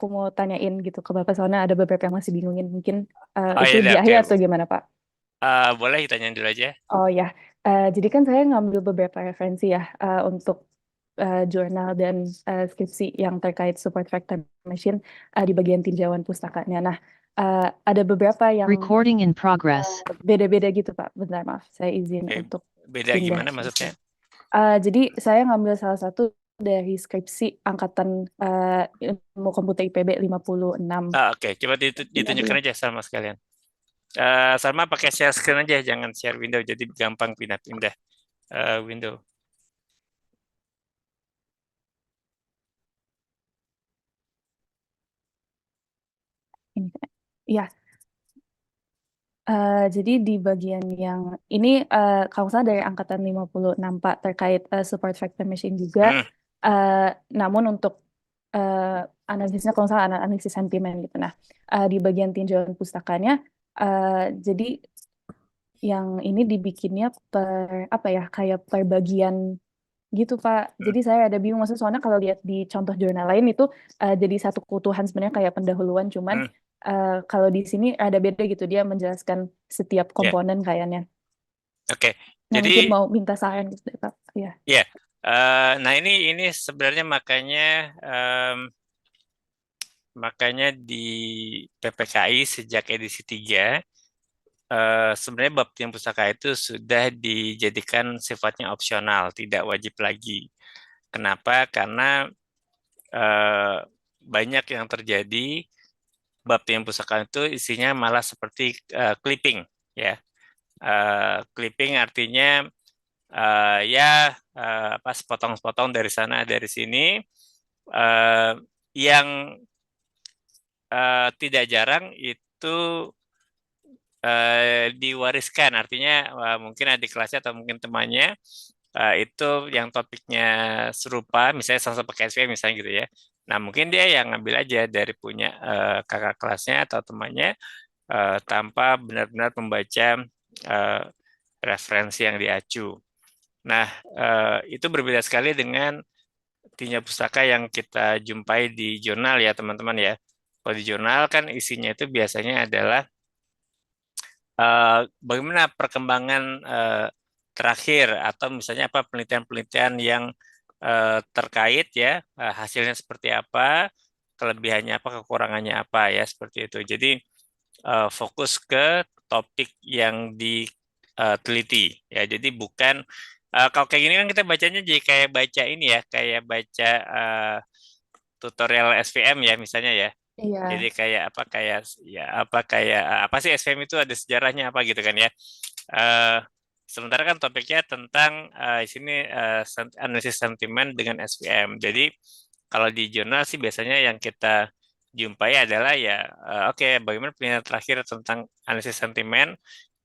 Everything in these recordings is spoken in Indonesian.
aku mau tanyain gitu ke Bapak soalnya ada beberapa yang masih bingungin. Mungkin Oh itu ya di udah, oke. akhir atau gimana, Pak? Boleh ditanyain dulu aja. Oh ya, jadi kan saya ngambil beberapa referensi ya untuk jurnal dan skripsi yang terkait support factor machine di bagian tinjauan pustakanya. Nah, ada beberapa yang Recording in progress. beda-beda gitu, Pak. Bentar, maaf. Saya izin Oke, untuk beda pindah gimana gitu. maksudnya? Jadi saya ngambil salah satu dari skripsi angkatan ilmu komputer IPB 56. Oke, coba Ini ada ya. ditunjukkan aja sama sekalian. Sama pakai share screen aja, jangan share window, jadi gampang pindah-pindah window. Ini. Ya, jadi di bagian yang ini kalau nggak salah dari angkatan 56 Pak terkait support factor machine juga. Hmm, Eh, Namun untuk analisisnya kalau nggak salah analisis sentimen gitu. Nah, di bagian tinjauan pustakanya jadi yang ini dibikinnya per apa ya kayak per bagian gitu Pak. hmm, Jadi saya ada bingung maksudnya soalnya kalau lihat di contoh jurnal lain itu jadi satu keutuhan sebenarnya kayak pendahuluan cuman hmm, kalau di sini ada beda gitu dia menjelaskan setiap ya, komponen kayaknya. oke. Nah Jadi mungkin mau minta saran gitu deh, Pak. Ya. ya, nah ini sebenarnya makanya di PPKI sejak edisi 3 sebenarnya bab tim pustaka itu sudah dijadikan sifatnya opsional, tidak wajib lagi. Kenapa? Karena eh, banyak yang terjadi bab tim pustaka itu isinya malah seperti clipping, ya. Clipping artinya ya apa sepotong-sepotong dari sana dari sini eh, yang tidak jarang itu diwariskan, artinya mungkin adik kelasnya atau mungkin temannya itu yang topiknya serupa, misalnya sama-sama pakai SVM misalnya gitu ya. Nah mungkin dia yang ngambil aja dari punya kakak kelasnya atau temannya tanpa benar-benar membaca eh, referensi yang diacu. Nah itu berbeda sekali dengan tinjau pustaka yang kita jumpai di jurnal ya teman-teman ya. Kalau di jurnal kan isinya itu biasanya adalah bagaimana perkembangan terakhir atau misalnya apa penelitian-penelitian yang terkait ya hasilnya seperti apa, kelebihannya apa, kekurangannya apa ya seperti itu. Jadi fokus ke topik yang diteliti ya. Jadi bukan kalau kayak gini kan kita bacanya jadi kayak baca ini ya, kayak baca tutorial SVM ya misalnya ya. Jadi Iya. kayak apa kayak ya apa kayak apa sih SVM itu ada sejarahnya apa gitu kan ya. Eh, Sementara kan topiknya tentang di sini analisis sentimen dengan SVM. Jadi kalau di jurnal sih biasanya yang kita jumpai adalah ya oke, bagaimana penelitian terakhir tentang analisis sentimen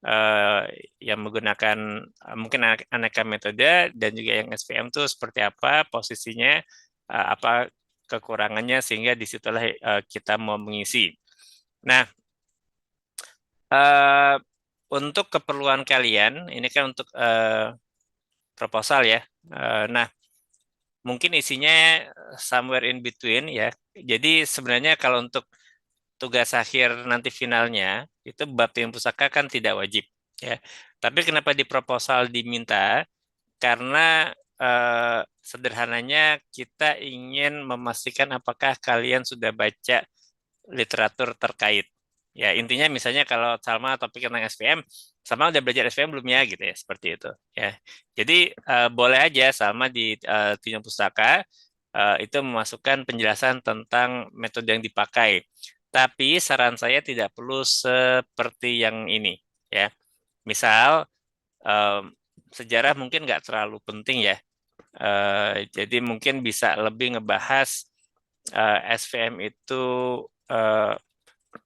eh, yang menggunakan mungkin aneka metode dan juga yang SVM itu seperti apa posisinya, apa kekurangannya sehingga disitulah kita mau mengisi. Nah, eh, untuk keperluan kalian, ini kan untuk proposal ya. Nah, mungkin isinya somewhere in between ya. Jadi sebenarnya kalau untuk tugas akhir nanti finalnya, itu bab tim pusaka kan tidak wajib ya. Tapi kenapa di proposal diminta? Karena sederhananya kita ingin memastikan apakah kalian sudah baca literatur terkait. Ya, intinya misalnya kalau Salma topik tentang SVM, Salma udah belajar SVM belum ya gitu ya, seperti itu ya. Jadi boleh aja Salma di Tinjau Pustaka itu memasukkan penjelasan tentang metode yang dipakai. Tapi saran saya tidak perlu seperti yang ini ya. Misal em, sejarah mungkin nggak terlalu penting ya. Jadi mungkin bisa lebih ngebahas SVM itu eh,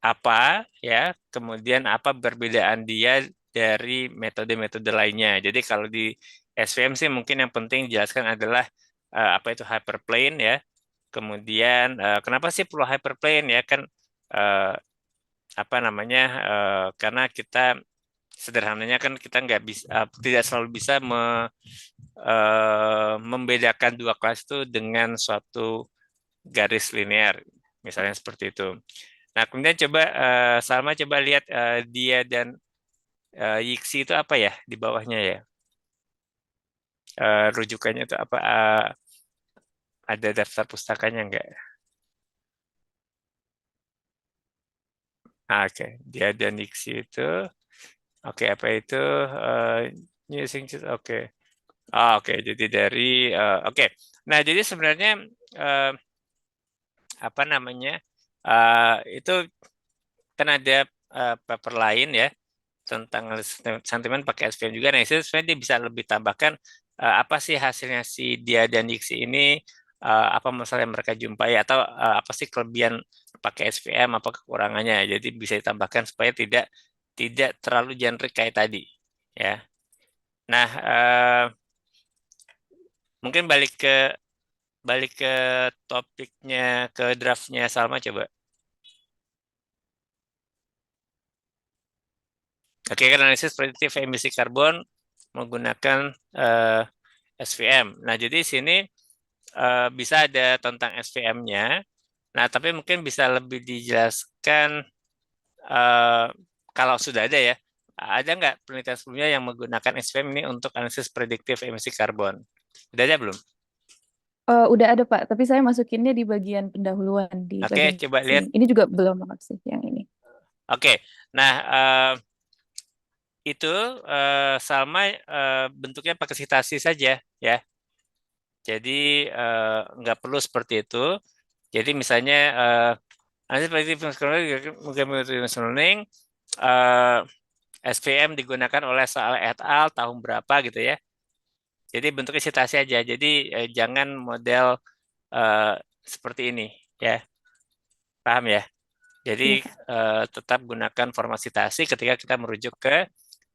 apa ya, kemudian apa perbedaan dia dari metode-metode lainnya. Jadi kalau di SVM sih mungkin yang penting dijelaskan adalah apa itu hyperplane ya. Kemudian kenapa sih perlu hyperplane ya kan eh, apa namanya karena kita sederhananya kan kita nggak bisa tidak selalu bisa membedakan dua kelas itu dengan suatu garis linear. Misalnya seperti itu. Nah, kemudian coba Salma coba lihat dia dan Yiksi itu apa ya di bawahnya ya. Rujukannya itu apa? Ada daftar pustakanya enggak? Oke, dia dan Yiksi itu. Oke, apa itu? New Things, oke. Oke, jadi dari oke. Nah, jadi sebenarnya eh, apa namanya? Itu kan ada paper lain ya tentang sentimen pakai SVM juga. Nah, itu sebenarnya dia bisa lebih tambahkan apa sih hasilnya si dia dan Diksi ini, apa masalah yang mereka jumpai atau apa sih kelebihan pakai SVM, apa kekurangannya. Jadi bisa ditambahkan supaya tidak tidak terlalu generik kayak tadi, ya. Nah, mungkin balik ke topiknya, ke draftnya Salma coba. Oke, kan analisis prediktif emisi karbon menggunakan SVM. Nah, jadi sini bisa ada tentang SVM-nya. Nah, tapi mungkin bisa lebih dijelaskan eh, kalau sudah ada ya. Ada nggak penelitian sebelumnya yang menggunakan SVM ini untuk analisis prediktif emisi karbon? Sudah ada belum? Udah ada Pak, tapi saya masukinnya di bagian pendahuluan di Oke, bagian coba sini. lihat. Ini juga belum lengkap sih yang ini. Oke, nah itu Salma bentuknya pakai citasi saja ya. Jadi nggak perlu seperti itu. Jadi misalnya analisis prediktif machine learning SVM digunakan oleh Saleh et al. Tahun berapa gitu ya. Jadi bentuknya citasi aja. Jadi jangan model eh, seperti ini ya. Paham ya? Jadi Iya Pak. tetap gunakan format citasi ketika kita merujuk ke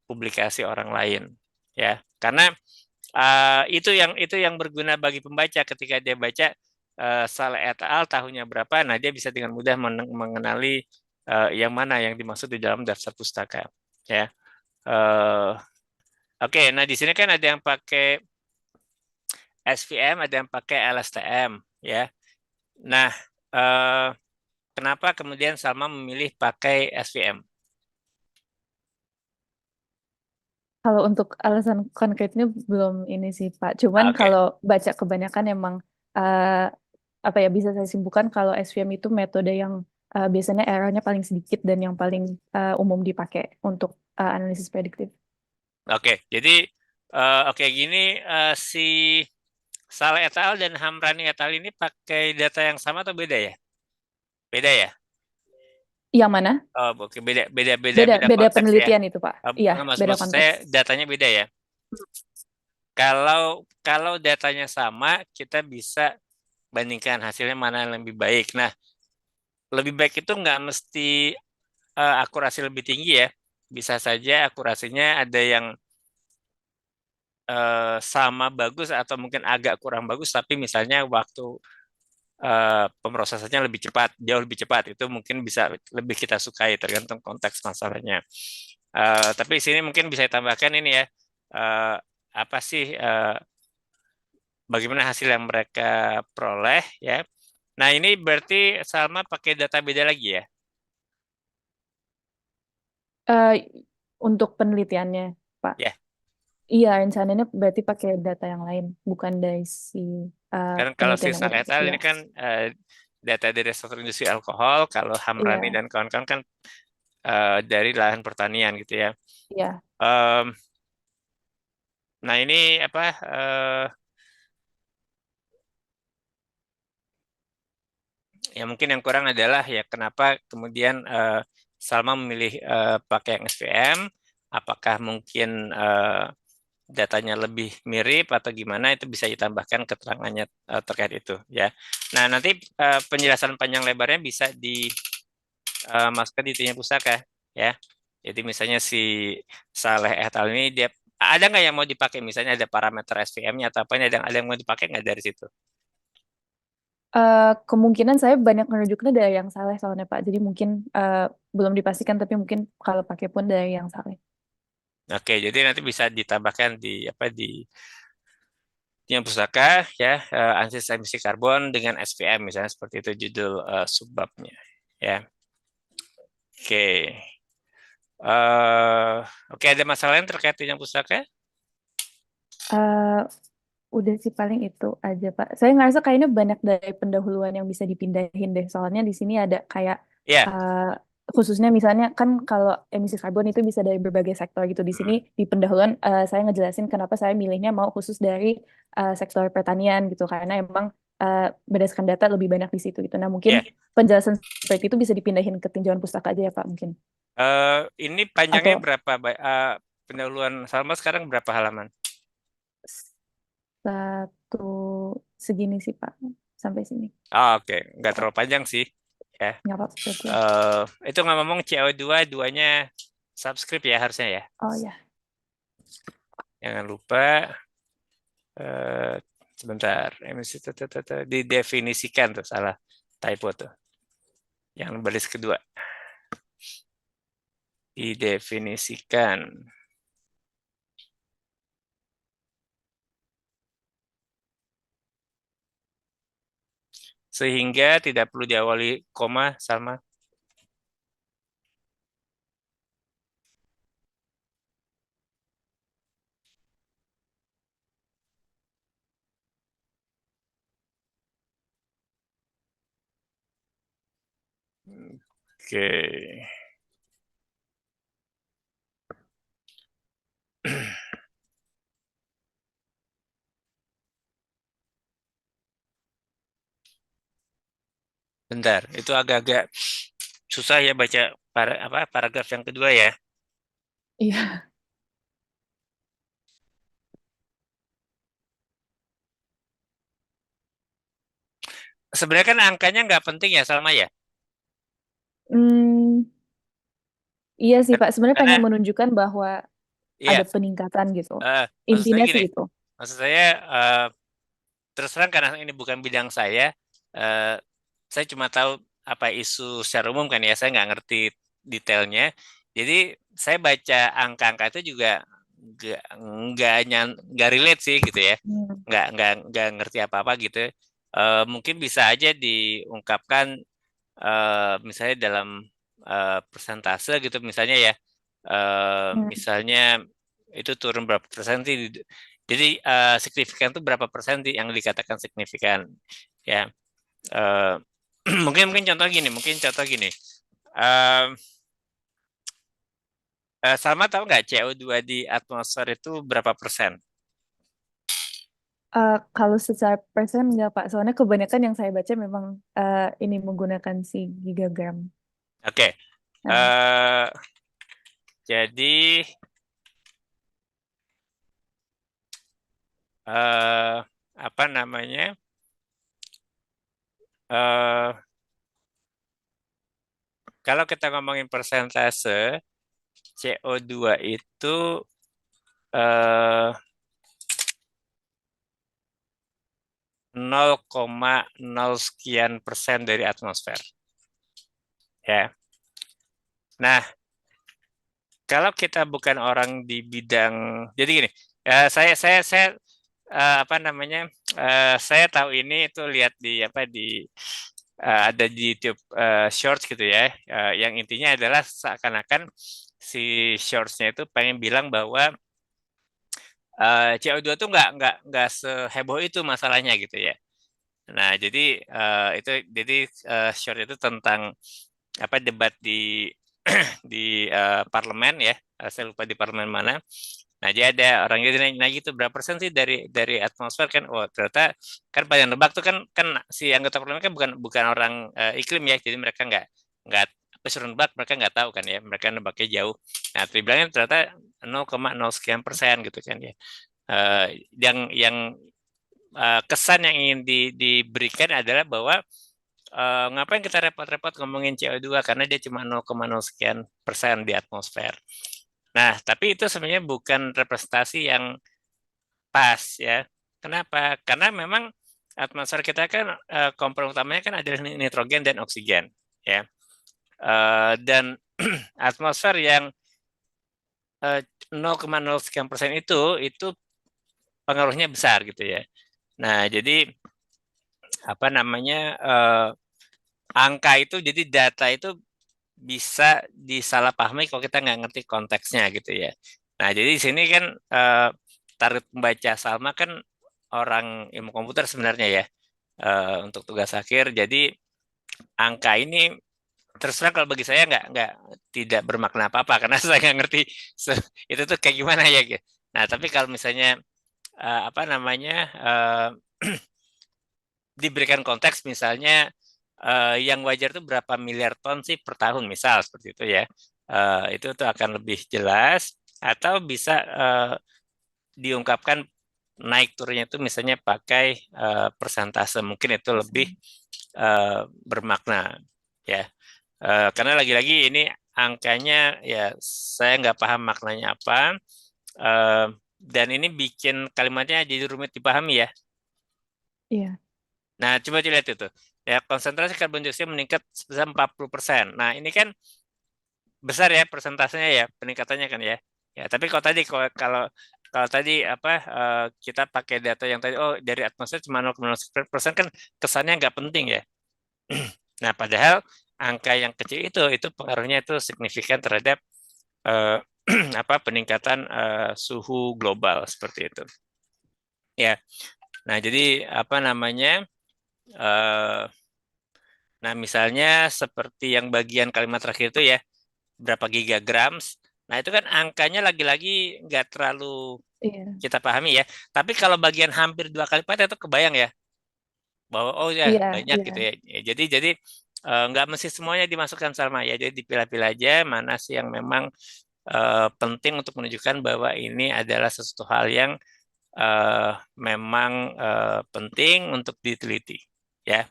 publikasi orang lain ya. Karena itu yang berguna bagi pembaca ketika dia baca Saleh et al. Tahunnya berapa, nah dia bisa dengan mudah mengenali yang mana yang dimaksud di dalam daftar pustaka ya. Eh, Oke, nah di sini kan ada yang pakai SVM, ada yang pakai LSTM, ya. Nah, eh, kenapa kemudian Salma memilih pakai SVM? Kalau untuk alasan konkretnya belum ini sih Pak. Cuman Oke, kalau baca kebanyakan emang apa ya bisa saya simpulkan kalau SVM itu metode yang biasanya errornya paling sedikit dan yang paling umum dipakai untuk analisis prediktif. oke. Jadi, oke gini, si Saleh et al. Dan Hamrani et al. Ini pakai data yang sama atau beda ya? Beda ya? Yang mana? Oh, oke, beda, beda, beda, Beda beda beda konteks ya. penelitian itu Pak. Iya, Nggak, maksud, beda maksud saya konteks. datanya beda ya. Kalau kalau datanya sama, kita bisa bandingkan hasilnya mana yang lebih baik. Nah, lebih baik itu nggak mesti akurasi lebih tinggi ya. Bisa saja akurasinya ada yang sama bagus atau mungkin agak kurang bagus, tapi misalnya waktu pemrosesannya lebih cepat, jauh lebih cepat, itu mungkin bisa lebih kita sukai tergantung konteks masalahnya. Tapi di sini mungkin bisa ditambahkan ini ya, eh, apa sih bagaimana hasil yang mereka peroleh ya. Nah ini berarti Salma pakai data beda lagi ya? Eh, untuk penelitiannya Pak. Ya, Iya, rencananya berarti pakai data yang lain, bukan dari si karena kalau penelitian yang sisa udah ada. letal Iya, ini kan data dari sektor industri alkohol, kalau Hamrani iya, dan kawan-kawan kan dari lahan pertanian gitu ya. iya. Em, nah ini apa? Ya mungkin yang kurang adalah ya kenapa kemudian Salma memilih pakai yang SVM? Apakah mungkin datanya lebih mirip atau gimana? Itu bisa ditambahkan keterangannya terkait itu ya. Nah nanti penjelasan panjang lebarnya bisa dimasukkan di itunya pustaka ya. Jadi misalnya si Saleh et al. Ini dia ada nggak yang mau dipakai? Misalnya ada parameter SVM-nya atau apa? Ada yang mau dipakai nggak dari situ? Kemungkinan saya banyak merujuknya dari yang saleh soalnya Pak. Jadi mungkin belum dipastikan, tapi mungkin kalau pakai pun dari yang saleh. Oke, jadi nanti bisa ditambahkan di apa tinjauan pustaka ya, analisis emisi karbon dengan SVM misalnya seperti itu judul subbabnya ya. Oke. Oke, ada masalah lain terkait tinjauan pustaka? Eh, udah sih paling itu aja Pak. Saya ngerasa kayaknya banyak dari pendahuluan yang bisa dipindahin deh. Soalnya di sini ada kayak Ya. eh, khususnya misalnya kan kalau emisi karbon itu bisa dari berbagai sektor gitu. Di sini di pendahuluan saya ngejelasin kenapa saya milihnya mau khusus dari sektor pertanian gitu karena emang berdasarkan data lebih banyak di situ gitu. Nah mungkin Ya. penjelasan seperti itu bisa dipindahin ke tinjauan pustaka aja ya Pak mungkin. Ini panjangnya Atau berapa? Pendahuluan Salma sekarang berapa halaman? satu segini sih Pak sampai sini. Oke. Nggak terlalu panjang sih. Ya. Nggak apa-apa berarti ya. Itu nggak ngomong CO2, duanya subscript ya harusnya ya. Oh ya. Jangan lupa, eh, sebentar, emisi didefinisikan tuh, salah, typo tuh. Yang baris kedua, didefinisikan. Sehingga tidak perlu diawali koma sama. Oke. Bentar, itu agak-agak susah ya baca paragraf yang kedua ya. Iya. Sebenarnya kan angkanya nggak penting ya Salma ya. Hmm, iya sih Pak. Sebenarnya Karena pengen menunjukkan bahwa iya, ada peningkatan gitu. maksud saya Intinya gini, sih itu. maksud saya terus terang karena ini bukan bidang eh, saya cuma tahu apa isu secara umum kan ya, saya nggak ngerti detailnya. Jadi saya baca angka-angka itu juga nggak relate sih gitu ya, Hmm. nggak ngerti apa-apa gitu. Mungkin bisa aja diungkapkan misalnya dalam persentase gitu misalnya ya, Hmm. misalnya itu turun berapa persen sih. Jadi signifikan itu berapa persen sih yang dikatakan signifikan ya. Eh, mungkin mungkin contoh gini. Eh, Salma tahu nggak CO2 di atmosfer itu berapa persen? Kalau secara persen nggak Pak. Soalnya kebanyakan yang saya baca memang ini menggunakan si gigagram. Oke. Nah, eh, jadi eh, apa namanya? eh Kalau kita ngomongin persentase, CO2 itu eh, 0,0 sekian persen dari atmosfer. Ya. Nah, kalau kita bukan orang di bidang, jadi gini, saya apa namanya, saya tahu ini itu lihat di apa ada di YouTube Shorts gitu ya, yang intinya adalah seakan-akan si Shortsnya itu pengen bilang bahwa CO2 tuh nggak seheboh itu masalahnya gitu ya. Nah, jadi itu jadi short itu tentang apa debat di di parlemen ya. Saya lupa di parlemen mana. Nah, jadi ada orang jadi nanya gitu berapa persen sih dari atmosfer kan? Oh, ternyata kan Pak Nebak tuh kan kan si anggota parlemen kan bukan bukan orang iklim ya. Jadi mereka nggak apa suruh nebak mereka nggak tahu kan ya. Mereka nebaknya jauh. Nah, dibilangnya ternyata 0,0 sekian persen gitu kan ya. Yang kesan yang ingin diberikan adalah bahwa ngapain kita repot-repot ngomongin CO2 karena dia cuma 0,0 sekian persen di atmosfer. Nah, tapi itu sebenarnya bukan representasi yang pas ya. Kenapa? Karena memang atmosfer kita kan komponen utamanya kan adalah nitrogen dan oksigen ya. Dan atmosfer yang 0,0 sekian persen itu pengaruhnya besar gitu ya. Nah, jadi apa namanya angka itu, jadi data itu bisa disalahpahami kalau kita nggak ngerti konteksnya gitu ya. Nah, jadi di sini kan target pembaca Salma kan orang ilmu komputer sebenarnya ya untuk tugas akhir. Jadi angka ini terus terang kalau bagi saya nggak tidak bermakna apa-apa karena saya nggak ngerti itu tuh kayak gimana ya gitu. Nah, tapi kalau misalnya apa namanya diberikan konteks misalnya yang wajar itu berapa miliar ton sih per tahun misal seperti itu ya. Itu tuh akan lebih jelas atau bisa diungkapkan naik turunnya itu misalnya pakai persentase mungkin itu lebih Persen. bermakna ya. Karena lagi-lagi ini angkanya ya saya nggak paham maknanya apa eh, dan ini bikin kalimatnya jadi rumit dipahami ya. Iya, Nah, coba dilihat itu. Ya, konsentrasi karbon dioksida meningkat sebesar 40%. Nah, ini kan besar ya persentasenya ya, peningkatannya kan ya. Ya, tapi kalau tadi kalau kalau tadi apa kita pakai data yang tadi oh dari atmosfer cuma 0,01% kan kesannya nggak penting ya. Nah, padahal angka yang kecil itu pengaruhnya itu signifikan terhadap eh, apa peningkatan suhu global seperti itu. Ya. Nah, jadi apa namanya? eh, Nah, misalnya seperti yang bagian kalimat terakhir itu ya, berapa gigagrams. Nah, itu kan angkanya lagi-lagi nggak terlalu iya, kita pahami ya. Tapi kalau bagian hampir 2 kali lipat itu kebayang ya, bahwa oh ya iya, banyak iya. gitu ya. Jadi nggak mesti semuanya dimasukkan sama ya. Jadi dipilah-pilah aja mana sih yang memang penting untuk menunjukkan bahwa ini adalah sesuatu hal yang eh, memang penting untuk diteliti. Ya.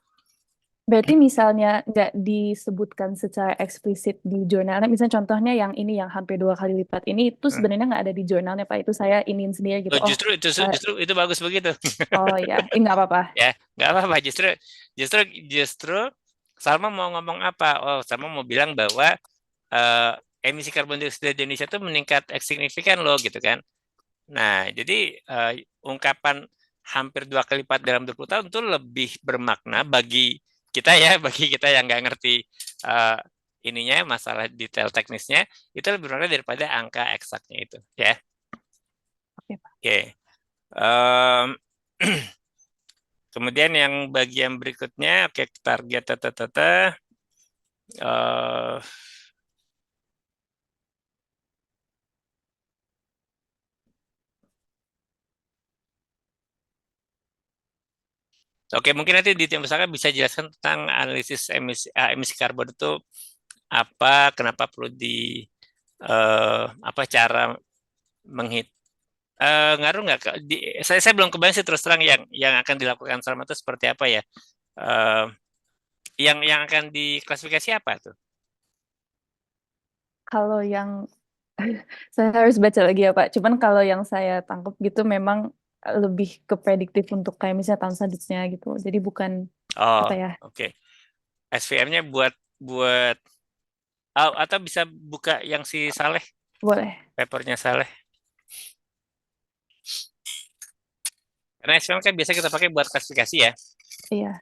Berarti misalnya nggak disebutkan secara eksplisit di jurnalnya, misalnya contohnya yang ini yang hampir 2 kali lipat ini itu Hmm. sebenarnya nggak ada di jurnalnya Pak, itu saya iniin sendiri gitu. Oh, Oh, eh, justru itu bagus begitu. oh ya, ini nggak apa-apa. Ya nggak apa-apa justru justru Salma mau ngomong apa? Oh, Salma mau bilang bahwa eh, emisi karbon dioksida di Indonesia itu meningkat signifikan loh gitu kan. Nah, jadi ungkapan hampir 2 kali lipat dalam 20 tahun itu lebih bermakna bagi kita ya, bagi kita yang nggak ngerti eh, ininya masalah detail teknisnya itu lebih bermakna daripada angka eksaknya itu ya. Oke, Pak. Oke. Em, Kemudian yang bagian berikutnya, oke target eh, oke mungkin nanti di tim besarnya bisa jelaskan tentang analisis emisi karbon itu apa, kenapa perlu apa cara menghit ngaruh nggak saya belum kebayang sih terus terang yang akan dilakukan selama itu seperti apa ya. Eh, yang akan diklasifikasi apa tuh? Kalau yang saya harus baca lagi ya Pak. Cuman kalau yang saya tangkap gitu memang lebih ke prediktif untuk kayak misalnya tahun selanjutnya gitu. Jadi bukan Oh, apa ya? oke. SVM-nya buat buat oh, atau bisa buka yang si Saleh, Boleh. papernya Saleh. Karena SVM kan biasa kita pakai buat klasifikasi ya. Iya,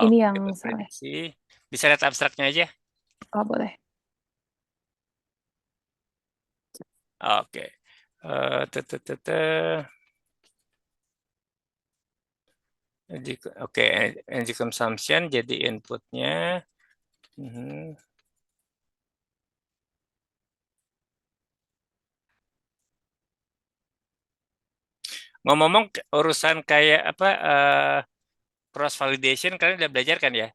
ini Oke, yang buat salah. prediksi. Bisa lihat abstraknya aja. Oh, boleh. Oke. Oke, energy consumption jadi inputnya. Mhm. Ngomong-ngomong urusan kayak apa cross validation kalian udah belajar kan ya?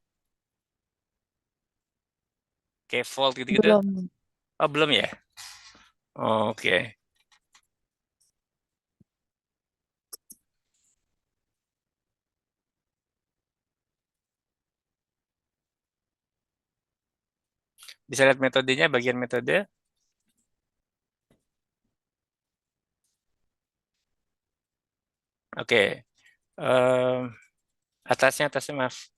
Kayak fault gitu-gitu. Belum. Oh, belum ya? Oke. Bisa lihat metodenya, bagian metode. Oke. Em, atasnya maaf.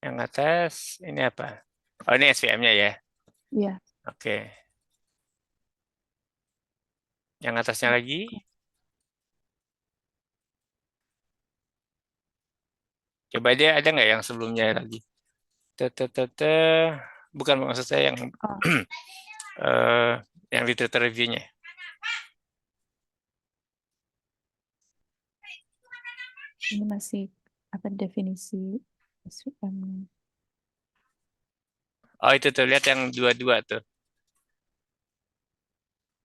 Yang atas ini apa? Oh, ini SVM-nya ya. Iya. Oke. Yang atasnya lagi. Coba dia ada nggak yang sebelumnya lagi? Tete, bukan maksud saya yang Oh, eh, yang literature review-nya. ini masih apa definisi SVM? Oh itu tuh lihat yang dua-dua tuh.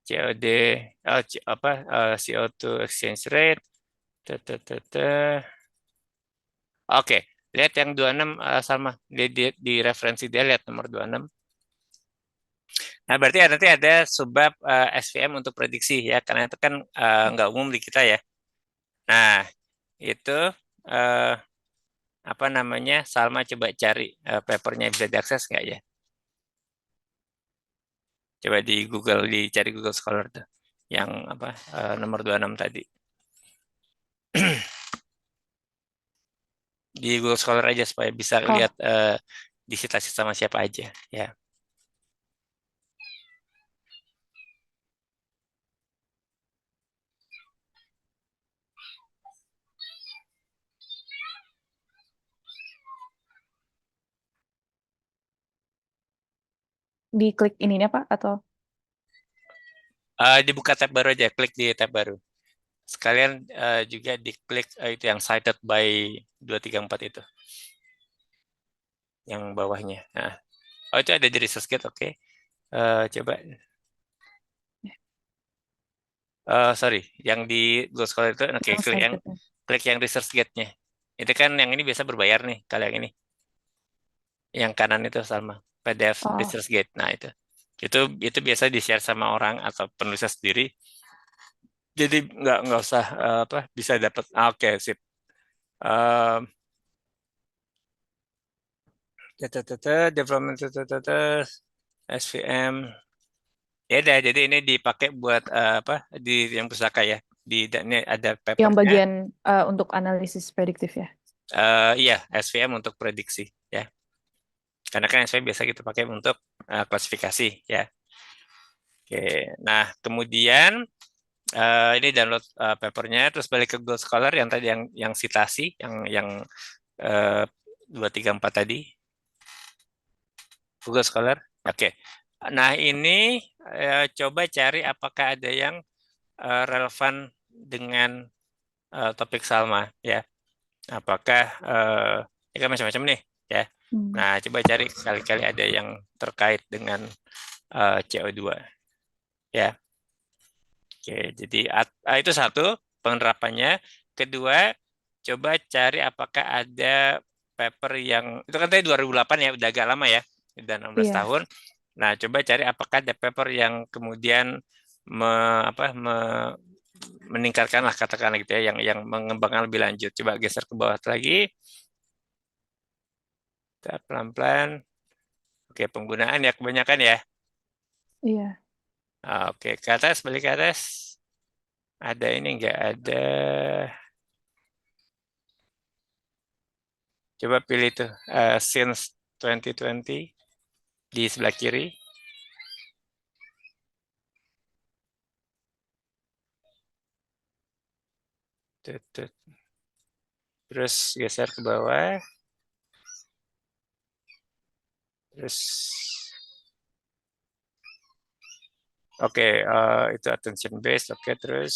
COD, apa CO2 exchange rate. Tete. Oke, lihat yang 26 sama di referensi dia lihat nomor 26. Nah, berarti nanti ada subbab SVM untuk prediksi ya, karena itu kan nggak umum di kita ya. Nah, itu eh, apa namanya? Salma coba cari papernya bisa diakses nggak ya? Coba di Google, dicari Google Scholar tuh. Yang apa nomor 26 tadi. Di Google Scholar aja supaya bisa lihat Oh, disitasi sama siapa aja ya. diklik ininya Pak atau Dibuka tab baru aja, klik di tab baru. Sekalian juga diklik itu yang cited by 234 itu, yang bawahnya. Nah, oh itu ada di ResearchGate, oke. Coba, sorry, yang di Google Scholar itu, oke, yang klik saya yang ResearchGate-nya. Itu kan yang ini biasa berbayar nih, kalau yang ini, yang kanan itu sama PDF Oh, ResearchGate. Nah itu biasa di-share sama orang atau penulisnya sendiri. Jadi nggak usah apa bisa dapat. Oke, sip. Um, development SVM. Ya udah, jadi ini dipakai buat apa di yang pustaka ya. Ini ada yang papernya. bagian untuk analisis prediktif ya. Iya, SVM untuk prediksi ya. Karena kan SVM biasa kita pakai untuk klasifikasi ya. Oke. Nah, kemudian ini download papernya, terus balik ke Google Scholar yang tadi yang citasi, yang 234 tadi. Google Scholar. Oke. Nah, ini coba cari apakah ada yang relevan dengan topik Salma ya. Apakah ini kan macam-macam nih ya. Hmm. Nah, coba cari sekali-kali ada yang terkait dengan CO2 ya. Oke, jadi itu satu penerapannya. Kedua, coba cari apakah ada paper yang itu kan tadi 2008 ya, udah agak lama ya, udah 16 Iya, tahun. Nah, coba cari apakah ada paper yang kemudian me, apa, meningkatkan lah katakanlah gitu ya, yang mengembangkan lebih lanjut. Coba geser ke bawah lagi, kita pelan-pelan. Oke, penggunaan ya kebanyakan ya. iya. Oke, ke atas, balik ke atas. Ada ini enggak ada. Coba pilih tuh since 2020 di sebelah kiri. Terus geser ke bawah. Terus oke, itu attention based. Oke, terus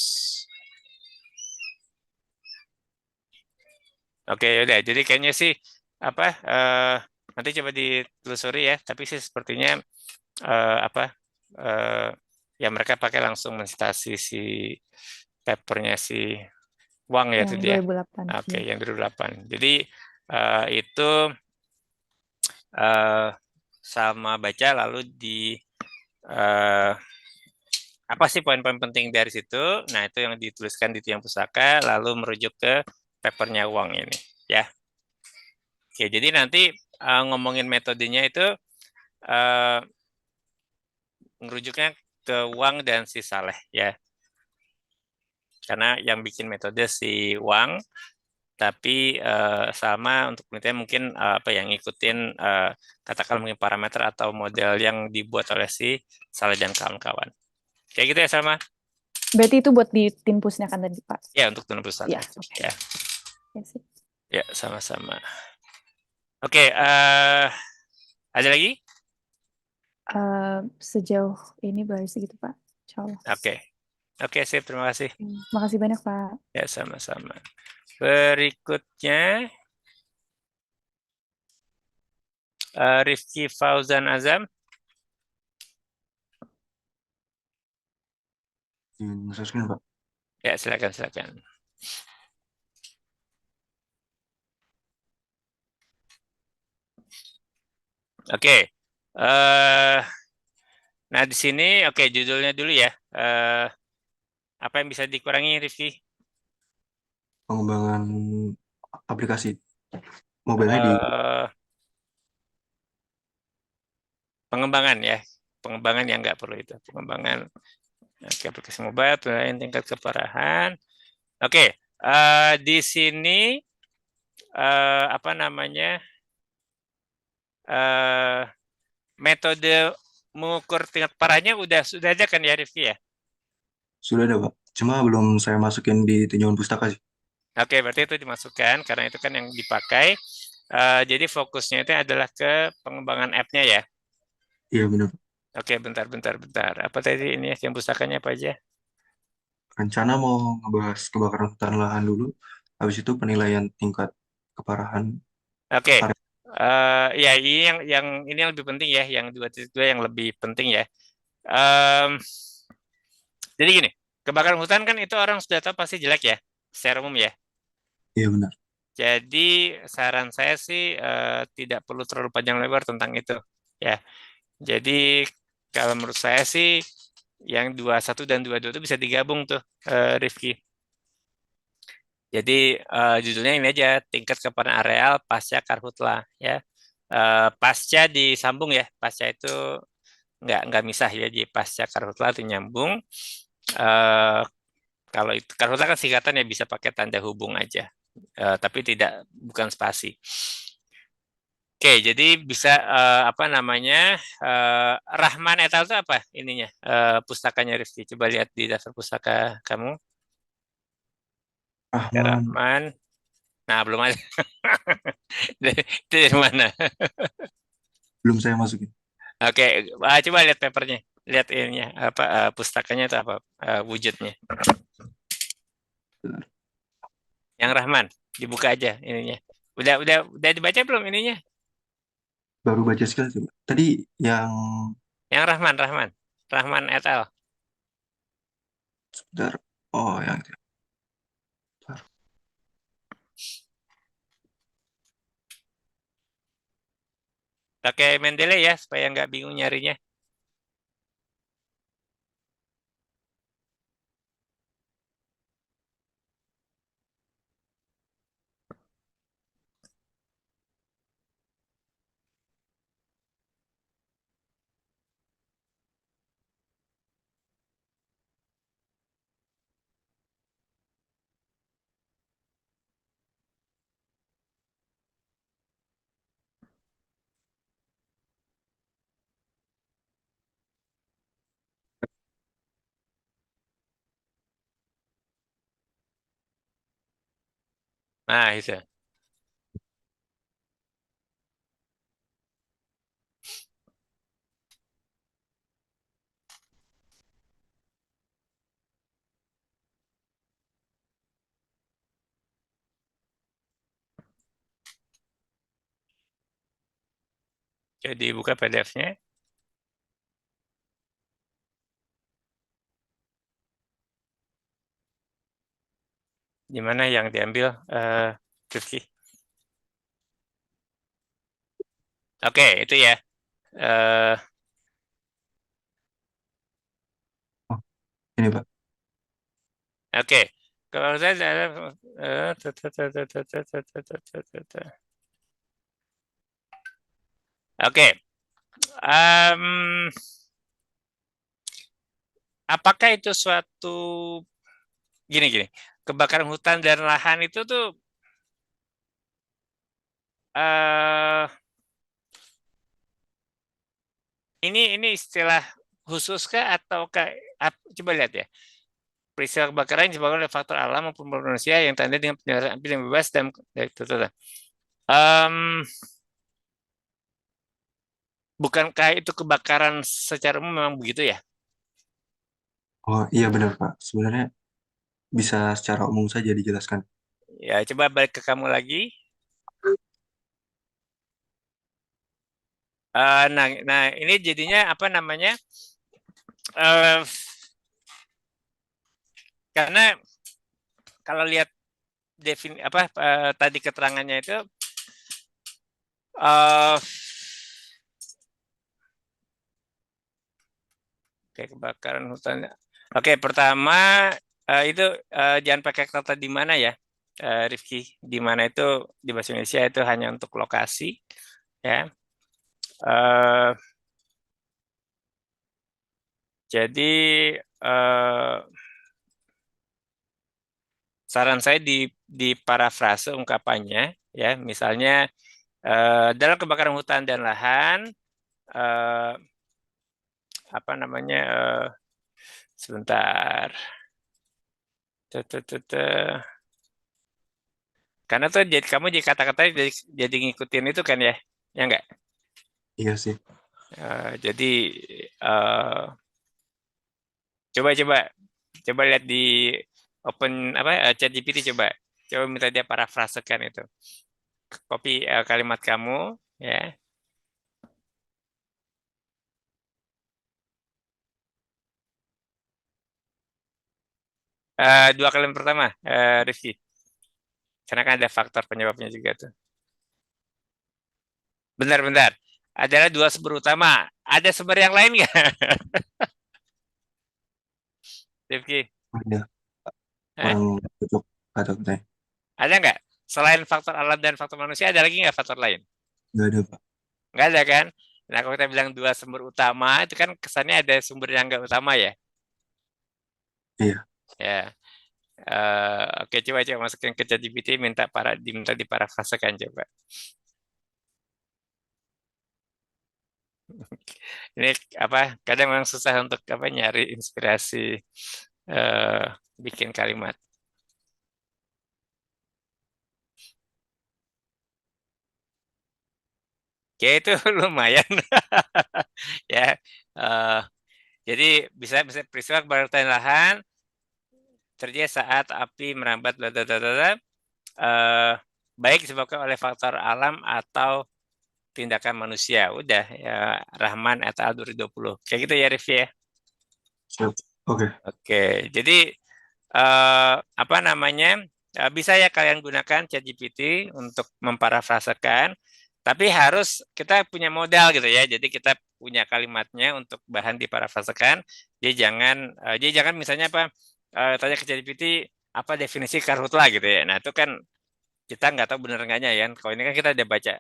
oke udah. Jadi kayaknya sih apa nanti coba ditelusuri ya. Tapi sih sepertinya apa eh, ya mereka pakai langsung mensitasi si papernya si Wang ya Yang tadi ya. 2008. Oke, Iya. yang 2008. Jadi itu eh, sama baca lalu di eh, apa sih poin-poin penting dari situ? Nah, itu yang dituliskan di tiang pustaka, lalu merujuk ke papernya Wang ini, ya. Oke, jadi nanti ngomongin metodenya itu uh, ngerujuknya ke Wang dan si Saleh, ya. Karena yang bikin metode si Wang, tapi sama untuk penelitian mungkin apa yang ngikutin katakan mungkin parameter atau model yang dibuat oleh si Saleh dan kawan-kawan. Kayak gitu ya sama. Berarti itu buat di Tinpusnya kan tadi, Pak? Ya, untuk Tuna Pustaka. Ya, oke. Ya, Ya, sip. ya, sama-sama. Oke, ada lagi? Sejauh ini baru segitu, Pak. Insya Allah. Oke. Oke, sip. Terima kasih. Makasih banyak, Pak. Ya, sama-sama. Berikutnya, Rifki Fauzan Azam. Share screen, Pak. Ya, silakan, silakan. Oke. Nah, di sini, oke, judulnya dulu ya. Apa yang bisa dikurangi, Rifki? Pengembangan aplikasi mobile di Pengembangan ya. Pengembangan yang nggak perlu itu. Pengembangan aplikasi mobile, penilaian tingkat keparahan. Oke, di sini apa namanya? Metode mengukur tingkat parahnya sudah ada kan ya, Rifki ya? sudah ada, Pak. Cuma belum saya masukin di tinjauan pustaka sih. Oke, berarti itu dimasukkan karena itu kan yang dipakai. Jadi fokusnya itu adalah ke pengembangan app-nya ya. Iya, benar. Oke, bentar. Apa tadi ini yang pustakanya apa aja? Rencana mau ngebahas kebakaran hutan lahan dulu. Habis itu penilaian tingkat keparahan Oke, area. ya ini yang lebih penting ya, yang 2.2 yang lebih penting ya. Jadi gini, kebakaran hutan kan itu orang sudah tahu pasti jelek ya, secara umum ya. Iya, benar. Jadi saran saya sih tidak perlu terlalu panjang lebar tentang itu ya. Jadi kalau menurut saya sih yang 21 dan 22 itu bisa digabung tuh, Rifki. Jadi judulnya ini aja, tingkat keparahan areal pasca karhutla ya. Pasca disambung ya, pasca itu nggak misah ya, jadi pasca karhutla itu nyambung. Kalau itu karhutla kan singkatan ya, bisa pakai tanda hubung aja, tapi bukan spasi. Oke, jadi bisa apa namanya, Rahman et al. Itu apa ininya, pustakanya Rifki? Coba lihat di daftar pustaka kamu. Ya, Rahman, Rahman. Nah, belum ada. Itu dari mana? belum saya masukin. Oke, coba lihat papernya, lihat ininya apa, pustakanya itu apa, wujudnya. Bentar. Yang Rahman, dibuka aja ininya. Udah dibaca belum ininya? Baru baca sekali sih, Pak. Tadi yang Yang Rahman et al. sebentar. Oh, yang itu. Bentar. Pakai Mendeley ya supaya nggak bingung nyarinya. Nah, itu. Jadi buka PDF-nya. Di mana yang diambil, Rifki? Oke, itu ya. Eh, Oh, ini, Pak. Oke, kalau saya oke, apakah itu suatu gini, kebakaran hutan dan lahan itu tuh eh ini istilah khusus kah atau coba lihat ya. peristiwa kebakaran yang disebabkan oleh faktor alam maupun manusia yang tanda dengan penyelesaian api yang bebas dan bukankah itu kebakaran secara umum memang begitu ya? Oh iya benar Pak. Sebenarnya bisa secara umum saja dijelaskan. Ya, coba balik ke kamu lagi. Nah, ini jadinya apa namanya? eh karena kalau lihat tadi keterangannya itu eh oke, kebakaran hutan. Oke, pertama itu jangan pakai kata di mana ya, Rifki. Di mana itu di bahasa Indonesia itu hanya untuk lokasi, ya. Eh, jadi eh, saran saya di parafrase ungkapannya, ya. Misalnya dalam kebakaran hutan dan lahan, eh, apa namanya? Sebentar. Karena tuh jadi kamu jadi kata-kata jadi ngikutin itu kan ya, ya enggak? Iya sih. Jadi coba lihat di open ChatGPT coba minta dia parafrasekan itu, copy kalimat kamu, ya. Dua kalimat pertama, Rifki, karena kan ada faktor penyebabnya juga tuh. Benar-benar adalah dua sumber utama. Ada sumber yang lain nggak, Rifki? Ada Hah? kurang cocok kata-katanya. Ada nggak? Selain faktor alam dan faktor manusia, ada lagi nggak faktor lain? Nggak ada Pak. Nggak ada kan? Nah, kalau kita bilang dua sumber utama, itu kan kesannya ada sumber yang nggak utama ya. Iya. Ya, oke, coba masukin ke ChatGPT, diminta diparafrasekan coba. Ini apa? Kadang memang susah untuk apa nyari inspirasi eh, bikin kalimat. Oke, itu lumayan. Ya, eh, jadi bisa bisa peristiwa kebakaran lahan terjadi saat api merambat baik disebabkan oleh faktor alam atau tindakan manusia. Udah ya, Rahman atau Alduri 20. Kayak gitu ya, Rif ya. Siap. Oke. Oke, jadi apa namanya? Bisa ya kalian gunakan ChatGPT untuk memparafrasekan, tapi harus kita punya modal gitu ya. Jadi kita punya kalimatnya untuk bahan diparafrasekan. Jadi jangan misalnya apa tanya ke ChatGPT apa definisi karhutla gitu ya. Nah, itu kan kita nggak tahu benar enggaknya ya. Kalau ini kan kita udah baca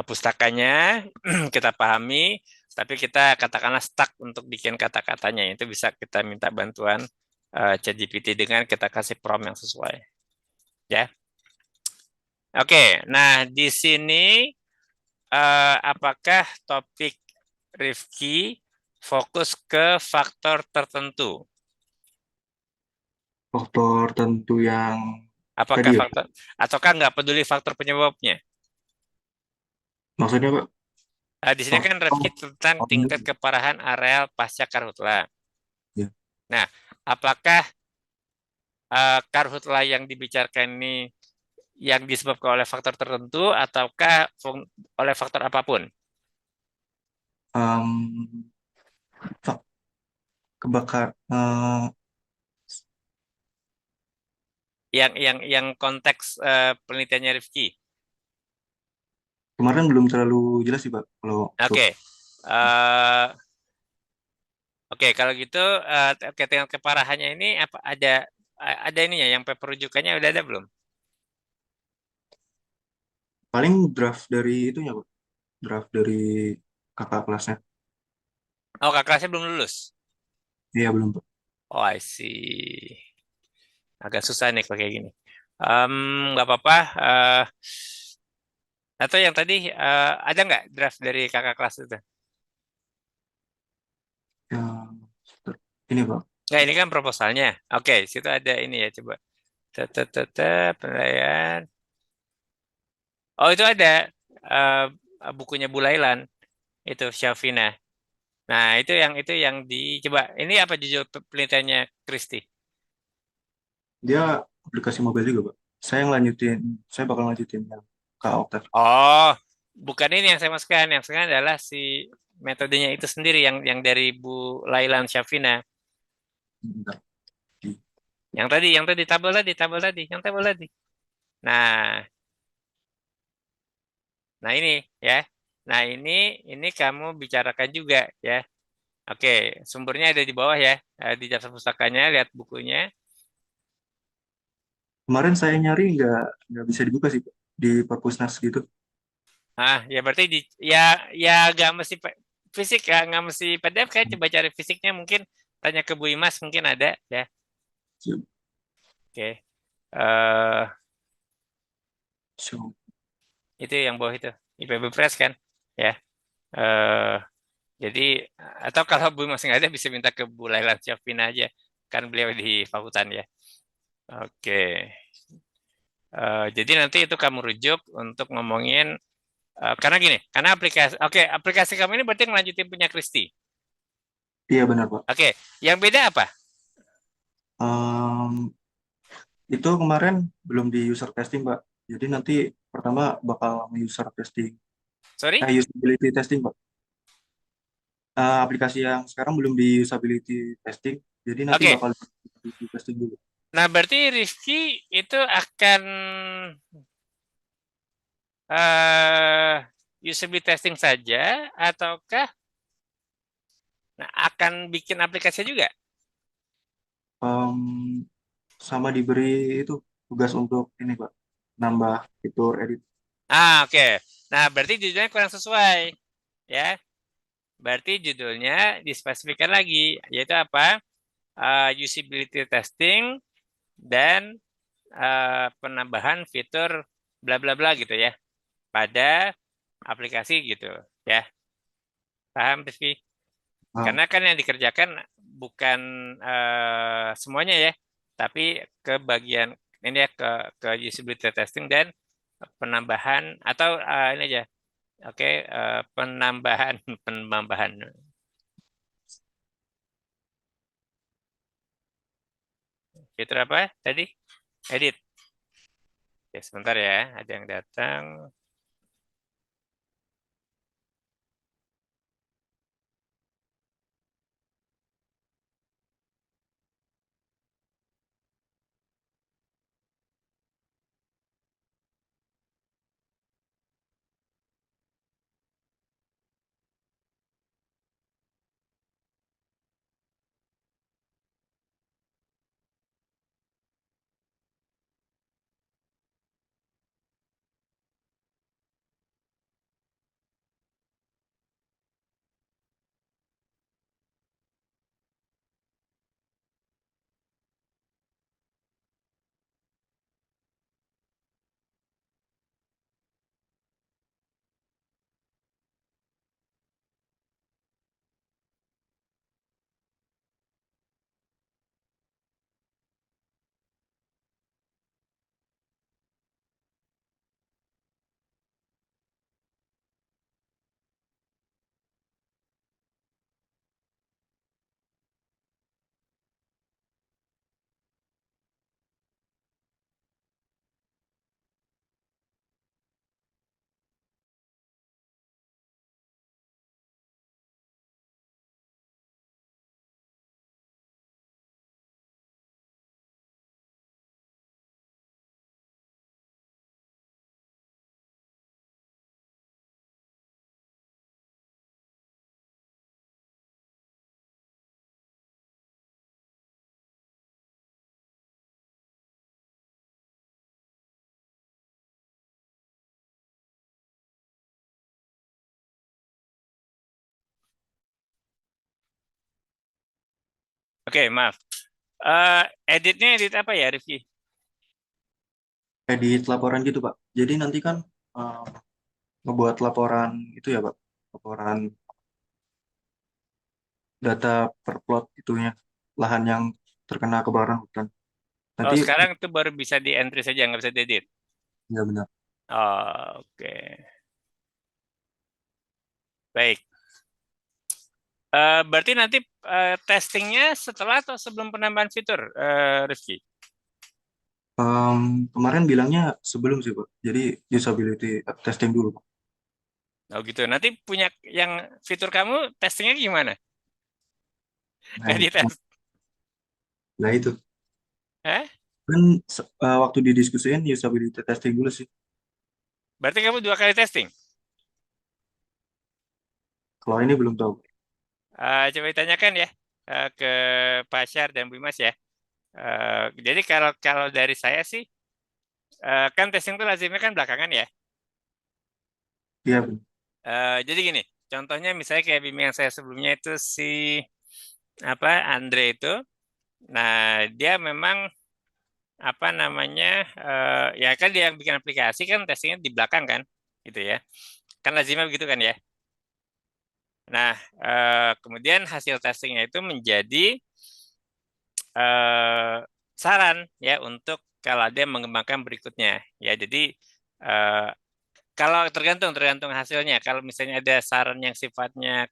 pustakanya, kita pahami, tapi kita katakanlah stuck untuk bikin kata-katanya. Itu bisa kita minta bantuan ChatGPT dengan kita kasih prompt yang sesuai. Ya. Oke, nah di sini apakah topik Rifki fokus ke faktor tertentu? Faktor tentu yang tadi Apakah ya. faktor ataukah nggak peduli faktor penyebabnya? Maksudnya Pak, Di sini kan faktor Rifki tentang tingkat ini. keparahan areal pasca karhutla. Ya. Nah, apakah karhutla yang dibicarakan ini yang disebabkan oleh faktor tertentu ataukah oleh faktor apapun? Em, Pak, kebakar Yang konteks penelitiannya Rifki. kemarin belum terlalu jelas sih Pak kalau untuk Oke. Eh, Oke, kalau gitu terkait dengan keparahannya ini apa ada ininya yang paper rujukannya udah ada belum? paling draft dari itunya Pak. Draft dari kakak kelasnya. Oh, kakak kelasnya belum lulus. Iya belum Pak. Oh, I see. Agak susah nih kalau kayak gini. Nggak apa-apa. Atau yang tadi ada nggak draft dari kakak kelas itu? Ya, ini Pak. Nah, ini kan proposalnya. Oke, situ ada ini ya, coba. Penilaian. Oh, itu ada eh, bukunya Bulailan, itu Syafina. Nah, itu yang dicoba. Ini apa judul penelitiannya Kristi? Dia aplikasi mobile juga, Pak. Saya bakal lanjutin yang Kak Oktav. Oh, bukan ini yang saya masukkan. Yang saya masukkan adalah si metodenya itu sendiri yang dari Bu Lailan Syafina. Bentar. Di- Yang tadi yang tabel tadi. Nah, nah ini ya. Nah, ini kamu bicarakan juga ya. Oke, sumbernya ada di bawah ya. Di daftar pustakanya, lihat bukunya. Kemarin saya nyari nggak bisa dibuka sih, Pak. Di Perpusnas gitu. Ya berarti ya ya nggak mesti fisik ya, nggak mesti PDF kan. Coba cari fisiknya mungkin tanya ke Bu Imas mungkin ada ya. Siap. Oke. eh So, itu yang bawah itu IPB Press kan ya. eh jadi atau kalau Bu masih nggak ada bisa minta ke Bu Laila Syafina aja kan beliau di fakultan ya. Oke. Jadi nanti itu kamu rujuk untuk ngomongin karena gini, karena aplikasi kamu ini berarti ngelanjutin punya Kristi. iya benar, Pak. Oke, yang beda apa? Em, itu kemarin belum di user testing, Pak. Jadi nanti pertama bakal user testing, Sorry? usability testing, Pak. Aplikasi yang sekarang belum di usability testing, jadi nanti Oke. bakal di testing dulu. Nah, berarti Rifki itu akan usability testing saja ataukah akan bikin aplikasi juga? Em, Sama diberi itu tugas untuk ini, Pak, nambah fitur edit. Oke. Nah, berarti judulnya kurang sesuai, ya. Berarti judulnya dispesifikkan lagi, yaitu apa? Usability testing dan penambahan fitur bla bla bla gitu ya pada aplikasi gitu, ya. Paham, Rizky? Ah, Karena kan yang dikerjakan bukan semuanya ya, tapi ke bagian ini ya ke usability testing dan penambahan atau ini aja, oke, penambahan penambahan fitur apa tadi? Edit. Ya, sebentar ya, ada yang datang. Oke, maaf. Editnya edit apa ya, Rifki? edit laporan gitu, Pak. Jadi nanti kan eh, ngebuat laporan itu ya, Pak. Laporan data per plot itunya. lahan yang terkena kebakaran hutan. Oh, Nanti sekarang itu baru bisa di entry saja, nggak bisa diedit. ya benar. Oh, oke. Baik. Berarti nanti testingnya setelah atau sebelum penambahan fitur, Rifki? Kemarin bilangnya sebelum sih Pak. Jadi usability testing dulu Pak. Oh gitu. Nanti punya yang fitur kamu testingnya gimana? Nah, Nggak dites? nah itu Hah? kan waktu didiskusiin usability testing dulu sih. Berarti kamu 2 kali testing? Kalau ini belum tahu. Coba ditanyakan ya ke Pak Syar dan Bu Imas ya. Jadi kalau kalau dari saya sih, kan testing itu lazimnya kan belakangan ya. Iya benar. Jadi gini, contohnya misalnya kayak bimbingan saya sebelumnya itu si apa Andre itu, nah dia memang apa namanya, ya kan dia yang bikin aplikasi kan testingnya di belakang kan, gitu ya. Kan lazimnya begitu kan ya. Nah, kemudian hasil testingnya itu menjadi eh, saran ya untuk kalau dia mengembangkan berikutnya. Ya, jadi eh, kalau tergantung tergantung hasilnya. Kalau misalnya ada saran yang sifatnya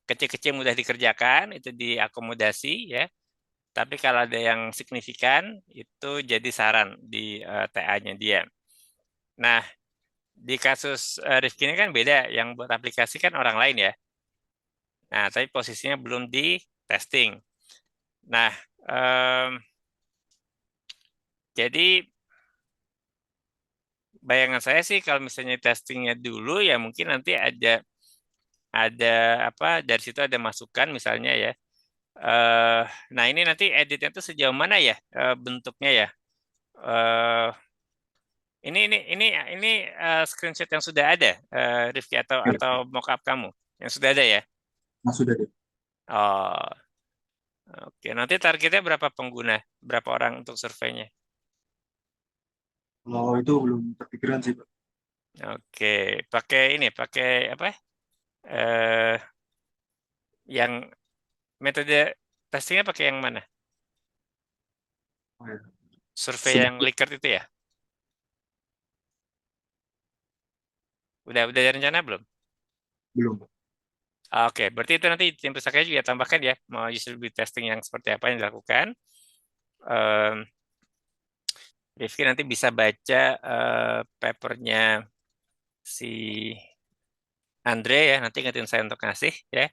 kecil-kecil mudah dikerjakan, itu diakomodasi ya. Tapi kalau ada yang signifikan, itu jadi saran di TA-nya dia. Nah, di kasus Rifki ini kan beda. Yang buat aplikasi kan orang lain ya. Nah, tapi posisinya belum di testing. Nah, jadi bayangan saya sih kalau misalnya testingnya dulu ya mungkin nanti ada apa dari situ ada masukan misalnya ya. eh nah ini nanti editnya tuh sejauh mana ya bentuknya ya. eh ini screenshot yang sudah ada, Rifki Ya, atau mockup kamu yang sudah ada ya. nah sudah deh. Oh, oke. Nanti targetnya berapa pengguna, berapa orang untuk surveinya? Kalau itu belum terpikiran sih Pak. Oke, pakai apa? Eh, yang metode testingnya pakai yang mana? Oh, ya. Survei Sudah yang Likert itu ya? Udah ada rencana belum? belum Pak. Oke, berarti itu nanti tim pusakanya juga tambahkan ya, mau usability testing yang seperti apa yang dilakukan. Em, Rifki nanti bisa baca papernya si Andre ya, nanti ingetin saya untuk ngasih ya.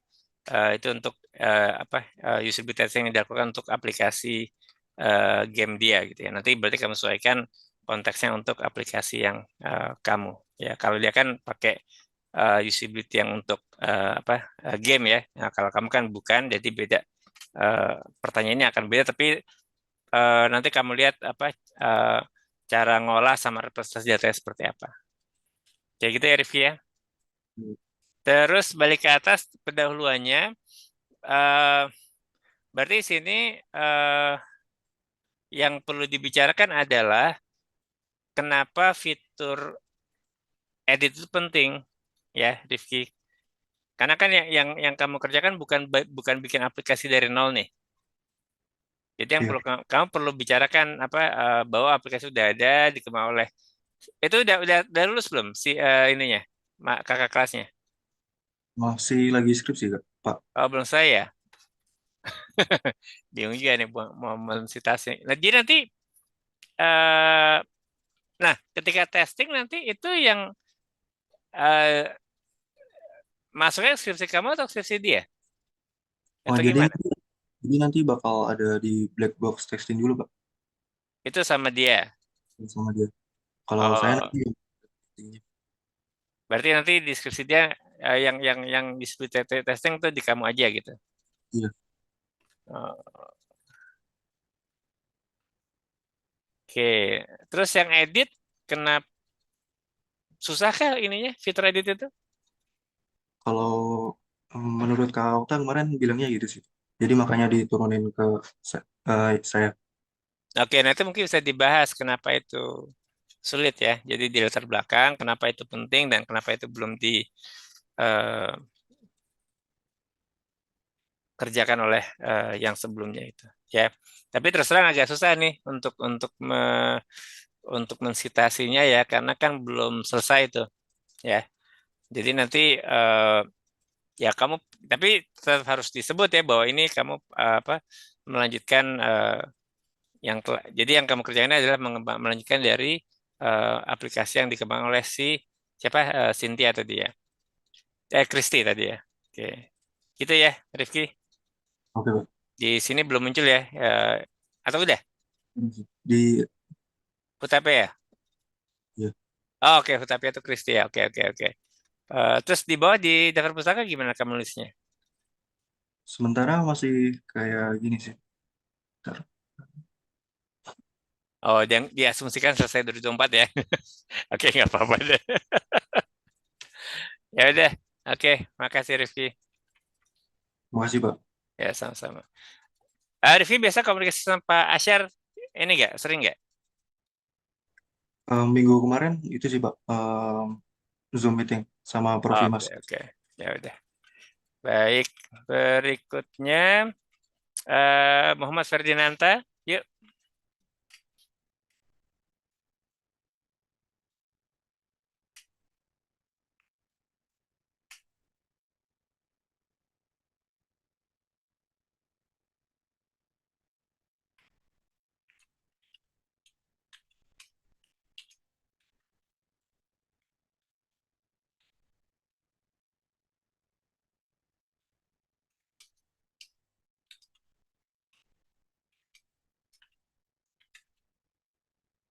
Itu untuk apa usability testing yang dilakukan untuk aplikasi game dia gitu ya. Nanti berarti kamu sesuaikan konteksnya untuk aplikasi yang kamu ya. Kalau dia kan pakai usability yang untuk apa game ya. Nah, kalau kamu kan bukan, jadi beda. Eh, Pertanyaannya akan beda, tapi nanti kamu lihat apa eh, cara ngolah sama representasi datanya seperti apa. Kayak gitu ya, Rifki ya. Terus balik ke atas pendahuluannya, eh, berarti sini eh, yang perlu dibicarakan adalah kenapa fitur edit itu penting, ya, Rifki. Karena kan yang kamu kerjakan bukan bikin aplikasi dari nol nih. Jadi yang Iya. perlu kamu perlu bicarakan apa bahwa aplikasi sudah ada dikembang oleh itu udah lulus belum si ininya kakak kelasnya? Masih lagi skripsi Kak, Pak. Oh, belum saya. Bingung juga nih mau citasnya. Nah, jadi nanti eh nah ketika testing nanti itu yang eh masuknya skripsi kamu atau skripsi dia? Oh, Atau jadi gimana? jadi nanti bakal ada di black box testing dulu Pak Itu sama dia. sama dia. Kalau saya Oh, nanti testingnya. berarti nanti deskripsi dia yang disebut testing itu di kamu aja gitu. Iya. Oh, oke. Terus yang edit kenapa susah kah ininya fitur edit itu? Kalau menurut Kak Auta kemarin bilangnya gitu sih. Jadi makanya diturunin ke saya. Oke, nanti mungkin bisa dibahas kenapa itu sulit ya. Jadi di latar belakang kenapa itu penting dan kenapa itu belum di eh, kerjakan oleh yang sebelumnya itu. Ya, tapi terus terang agak susah nih untuk mensitasinya ya, karena kan belum selesai itu. Ya, jadi nanti ya kamu, tapi tetap harus disebut ya bahwa ini kamu apa melanjutkan jadi yang kamu kerjakan adalah melanjutkan dari aplikasi yang dikembangkan oleh si siapa Cynthia tadi ya, Christy tadi ya. Oke, gitu ya Rifki. Oke, Pak. Di sini belum muncul ya, atau udah? Di Hutape ya? ya, Oh, oke, Hutape itu Christy ya. Oke, oke, oke. Terus di bawah di daftar pustaka gimana kamu nulisnya? sementara masih kayak gini sih. Bentar. Oh, yang diasumsikan selesai 2024 ya. Oke, nggak apa-apa deh. Ya udah. Oke, makasih Rifki. Makasih, Pak. Ya, sama-sama. Rifki biasa komunikasi sama Pak Asyar ini nggak? Sering nggak? Minggu kemarin itu sih, Pak. Zoom meeting sama Prof. Oke, Imas. oke. Ya udah. Baik, berikutnya Muhammad Ferdinanda. Yuk.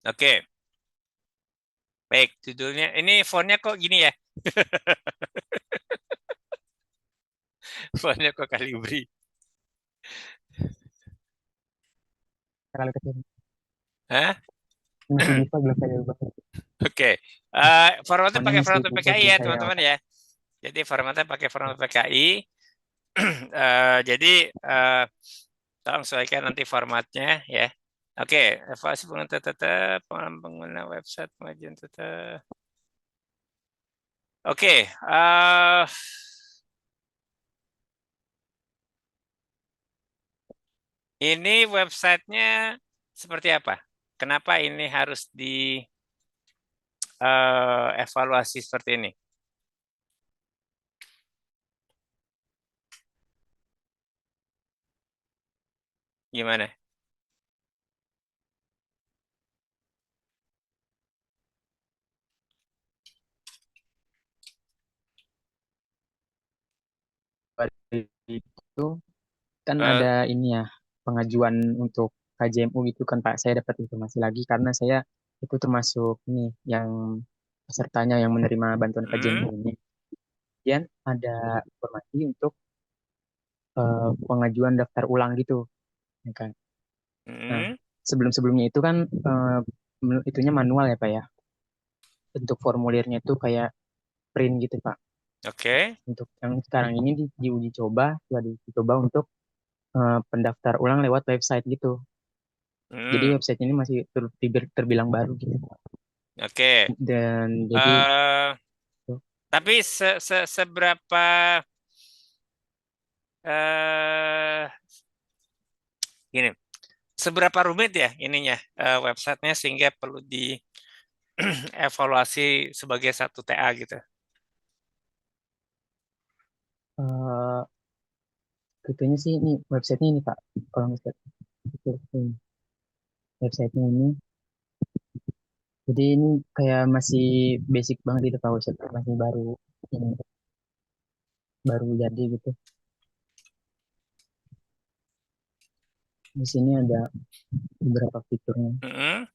Oke. Baik, judulnya. Ini fontnya kok gini ya? Fontnya kok Calibri. terlalu kecil. Hah? Masih bisa belum saya ubah. Oke. Formatnya Soalnya pakai masih format bisa PPKI belum ya, saya teman-teman otak. ya. Jadi formatnya pakai format PPKI. Jadi tolong sesuaikan nanti formatnya ya. Oke, evaluasi pengguna tetap, pengalaman pengguna website pengajian tetap. Oke, ini websitenya seperti apa? Kenapa ini harus di evaluasi seperti ini? Gimana? Itu kan Eh, ada ini ya pengajuan untuk KJMU gitu kan Pak. Saya dapat informasi lagi karena saya itu termasuk ini yang pesertanya yang menerima bantuan KJMU hmm, ini. Kemudian ada informasi untuk pengajuan daftar ulang gitu, ya kan. Nah, hmm, sebelum-sebelumnya itu kan itunya manual ya Pak ya. Bentuk formulirnya itu kayak print gitu Pak. oke. Untuk yang sekarang ini diuji coba, sudah diuji coba untuk pendaftar ulang lewat website gitu. Jadi Hmm, website ini masih terbilang baru gitu. oke. Dan jadi Eh, tapi seberapa eh gini, seberapa rumit ya ininya websitenya sehingga perlu dievaluasi sebagai satu TA gitu. eh katanya sih ini websitenya ini Pak. Kalau misalnya websitenya ini, jadi ini kayak masih basic banget gitu Pak website masih baru ini baru jadi gitu. Di sini ada beberapa fiturnya. Hmm,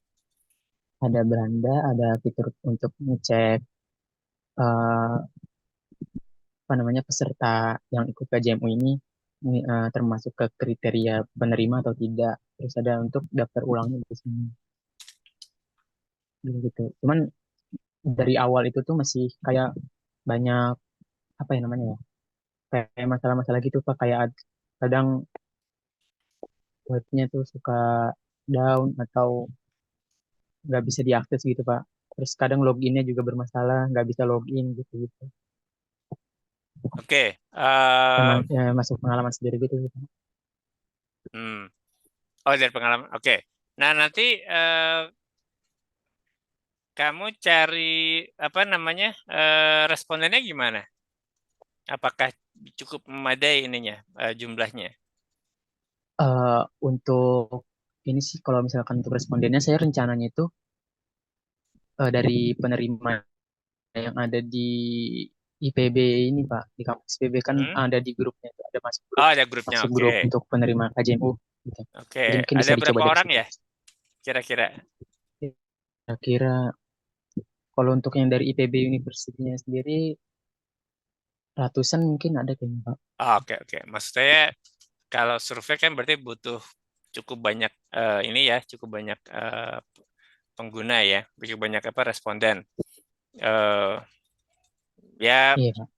Ada beranda, ada fitur untuk ngecek eh, apa namanya peserta yang ikut KJMU ini termasuk ke kriteria penerima atau tidak. Terus ada untuk daftar ulangnya di sini gitu. Cuman dari awal itu tuh masih kayak banyak apa ya namanya ya? Kayak masalah-masalah gitu Pak. Kayak kadang webnya tuh suka down atau nggak bisa diakses gitu Pak. Terus kadang loginnya juga bermasalah, nggak bisa login gitu gitu. Oke. Masuk pengalaman sendiri gitu. Oh, dari pengalaman. Oke. Nah, nanti kamu cari apa namanya respondennya gimana? Apakah cukup memadai ininya jumlahnya? Untuk ini sih kalau misalkan untuk respondennya saya rencananya itu dari penerima yang ada di IPB ini Pak, di kampus IPB kan Hmm? ada di grupnya itu, ada Oh, ada grupnya. masuk grup Oke. untuk penerima KJMU gitu. Oke. Jadi mungkin Ada bisa berapa dicoba dari orang situ. ya kira-kira? Kira-kira kalau untuk yang dari IPB Universitinya sendiri ratusan mungkin ada kayaknya Pak. Oh, oke. Maksud saya kalau survei kan berarti butuh cukup banyak ini ya, cukup banyak pengguna ya, cukup banyak apa responden. Eh, ya Iya Pak.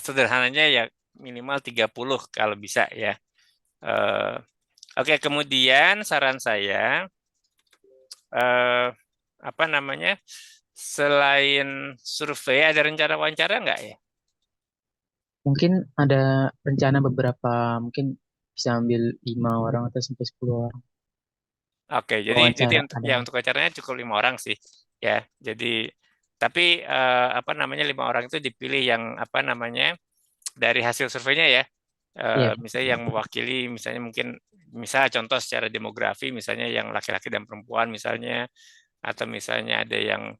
sederhananya ya minimal 30 kalau bisa ya. Eh, Oke, kemudian saran saya apa namanya? Selain survei ada rencana wawancara nggak ya? Mungkin ada rencana beberapa, mungkin bisa ambil 5 orang atau sampai 10 orang Oke, jadi wawancara ada. ya untuk acaranya cukup 5 orang sih, ya. Jadi tapi apa namanya 5 orang itu dipilih yang apa namanya dari hasil surveinya ya. Iya Pak. Misalnya yang mewakili, misalnya mungkin misal contoh secara demografi, misalnya yang laki-laki dan perempuan misalnya, atau misalnya ada yang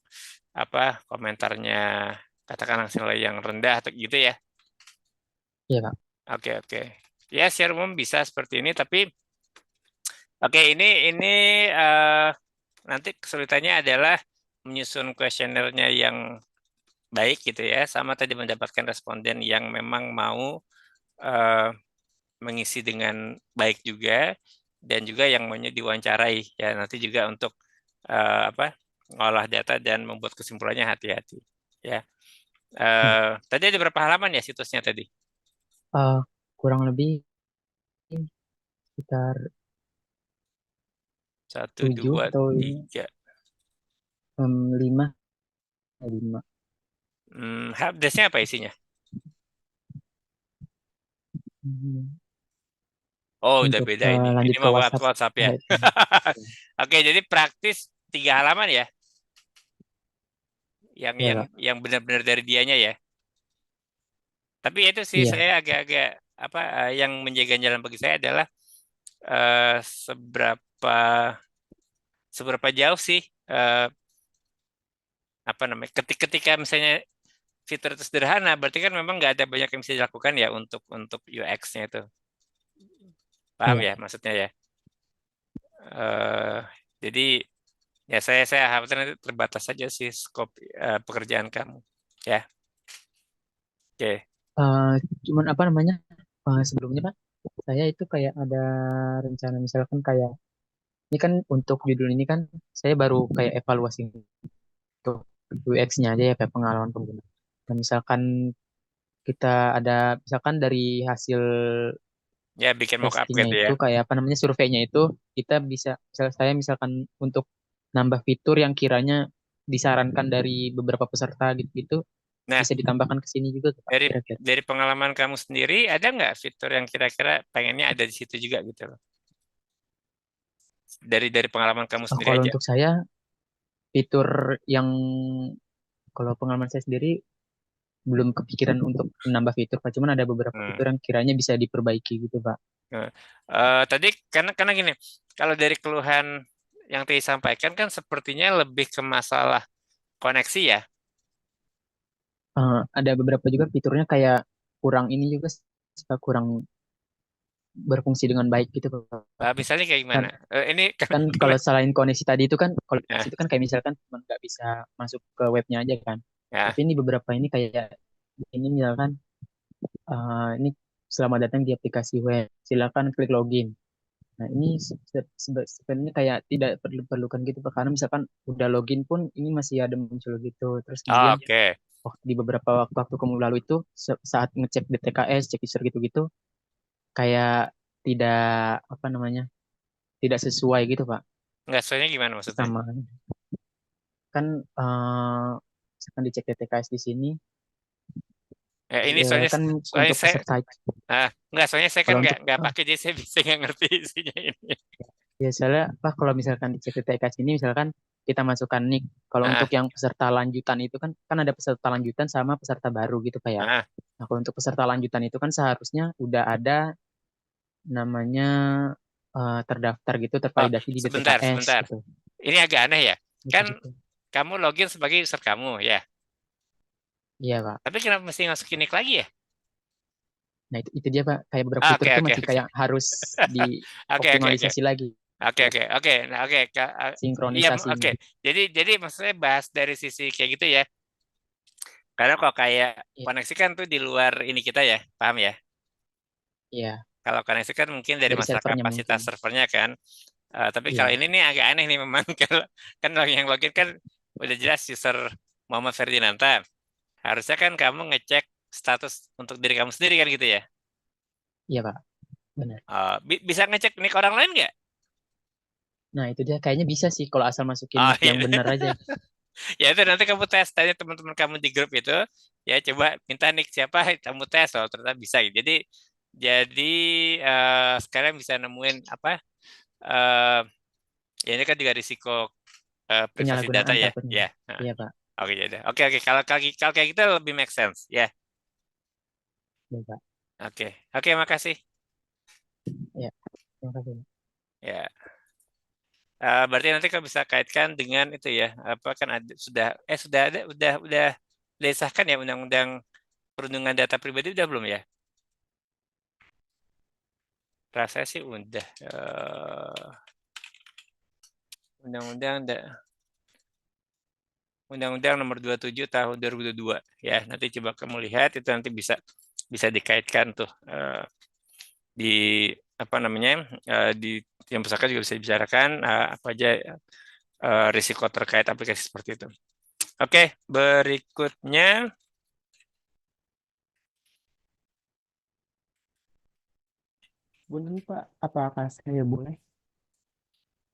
apa komentarnya katakanlah nilai yang rendah atau gitu ya. Iya Pak. Oke. Ya, secara umum bisa seperti ini, tapi oke, ini nanti kesulitannya adalah menyusun kuesionernya yang baik gitu ya, sama tadi mendapatkan responden yang memang mau mengisi dengan baik juga, dan juga yang maunya diwawancarai ya nanti juga untuk apa ngolah data dan membuat kesimpulannya hati-hati ya. Tadi ada berapa halaman ya situsnya tadi? Kurang lebih sekitar 1, 7 2, atau 3. 5. 5. Helpdesk-nya apa isinya? Oh, udah Untuk beda ini. Ini lanjut ke mah WhatsApp. WhatsApp ya. Itu. Oke, jadi praktis 3 halaman ya, yang Iya yang Pak. yang benar-benar dari dianya ya. Tapi itu sih Iya. saya agak-agak apa yang menjaga jalan bagi saya adalah seberapa jauh sih apa namanya ketika misalnya fitur itu sederhana, berarti kan memang nggak ada banyak yang bisa dilakukan ya untuk UX-nya itu. Paham Iya. ya maksudnya ya? Jadi ya saya khawatir nanti terbatas saja sih skop pekerjaan kamu. Ya, oke. Eh, Cuman apa namanya? Sebelumnya Pak, saya itu kayak ada rencana misalkan kayak ini kan untuk judul ini kan saya baru kayak evaluasi untuk UX-nya aja ya kayak pengalaman pengguna. Dan misalkan kita ada misalkan dari hasil Ya bikin mock-up testingnya gitu ya. itu kayak apa namanya surveinya itu kita bisa saya misalkan untuk nambah fitur yang kiranya disarankan dari beberapa peserta gitu Nah, bisa ditambahkan ke sini juga Pak, dari kira-kira. dari pengalaman kamu sendiri ada nggak fitur yang kira-kira pengennya ada di situ juga gitu loh? Dari pengalaman kamu sendiri Kalau aja. untuk saya fitur yang kalau pengalaman saya sendiri belum kepikiran untuk menambah fitur Pak, cuman ada beberapa Hmm. fitur yang kiranya bisa diperbaiki gitu Pak. Nah, tadi karena gini, kalau dari keluhan yang tadi sampaikan kan sepertinya lebih ke masalah koneksi ya. Ada beberapa juga fiturnya kayak kurang ini juga kurang berfungsi dengan baik gitu Pak. Misalnya kayak Kan gimana? Ini kan kan kalau selain koneksi tadi itu kan kalau ya, koneksi itu kan kayak misalkan cuma nggak bisa masuk ke webnya aja kan. ya. Tapi ini beberapa ini kayak ini misalkan ini selamat datang di aplikasi web. Silakan klik login. Nah, ini sebenarnya kayak tidak perlukan gitu Pak. Karena misalkan udah login pun ini masih ada muncul gitu. Terus Oh, kemudian oke. di beberapa waktu kemudian lalu itu saat ngecek DTKS, cek user gitu-gitu kayak tidak apa namanya? Tidak sesuai gitu Pak. Nggak soalnya gimana maksudnya? Sama kan misalkan dicek DTKS di sini Ini soalnya kan soalnya untuk saya peserta enggak, soalnya saya kan kalau untuk nggak pakai, jadi saya bisa nggak ngerti isinya ini. ya soalnya apa kalau misalkan di CPTK sini misalkan kita masukkan nik kalau Ah, untuk yang peserta lanjutan itu kan ada peserta lanjutan sama peserta baru gitu kayak. ah, Nah, kalau untuk peserta lanjutan itu kan seharusnya udah ada namanya terdaftar gitu oh, tervalidasi di sebentar, BPKS sebentar. gitu. Ini agak aneh ya. Gitu Kan gitu. kamu login sebagai user kamu ya. Iya, Pak. Tapi kenapa mesti masukin nick lagi ya? Nah, itu dia, Pak. Kayak beberapa Ah, fitur oke, tuh oke, masih oke. kayak harus Oke, oke, oke. dioptimalisasi lagi Oke, buat oke, oke. Nah, oke. Iya, sinkronisasinya. oke. Jadi maksudnya bahas dari sisi kayak gitu ya. Karena kok kayak Iya, koneksi kan tuh di luar ini kita ya, paham ya? iya, Kalau koneksi kan mungkin dari dari masalah servernya mungkin. kapasitas servernya kan. Tapi kalau Iya, ini nih agak aneh nih memang kalau kan yang login kan udah jelas user Muhammad Ferdinanda. Harusnya kan kamu ngecek status untuk diri kamu sendiri kan gitu ya. iya, Pak. Benar. Bisa ngecek nick orang lain nggak? Nah, itu dia kayaknya bisa sih kalau asal masukin Oh nick iya. yang benar aja. Ya itu nanti kamu tes tanya teman-teman kamu di grup itu, ya coba minta nick siapa, kamu tes, oh ternyata bisa gitu. Jadi sekarang bisa nemuin apa? eh Ya ini kan juga risiko privasi data Penyalahgunaan ya. takutnya. Ya. Nah, Iya, Pak. oke ya udah. Oke, oke. Kalau kayak gitu lebih make sense ya. Iya, Pak. Oke, oke, makasih. Iya, terima kasih. Ya. Berarti nanti kamu bisa kaitkan dengan itu ya. Apa kan ada, sudah ada, udah disahkan ya undang-undang perlindungan data pribadi udah belum ya? Rasanya sih udah. Undang-undang Undang-Undang nomor 27 tahun 2022 ya. Nanti coba kamu lihat itu nanti bisa dikaitkan tuh di apa namanya di yang pusaka juga bisa dibicarakan apa aja risiko terkait aplikasi seperti itu. Oke, berikutnya. Bunten Pak, apakah saya boleh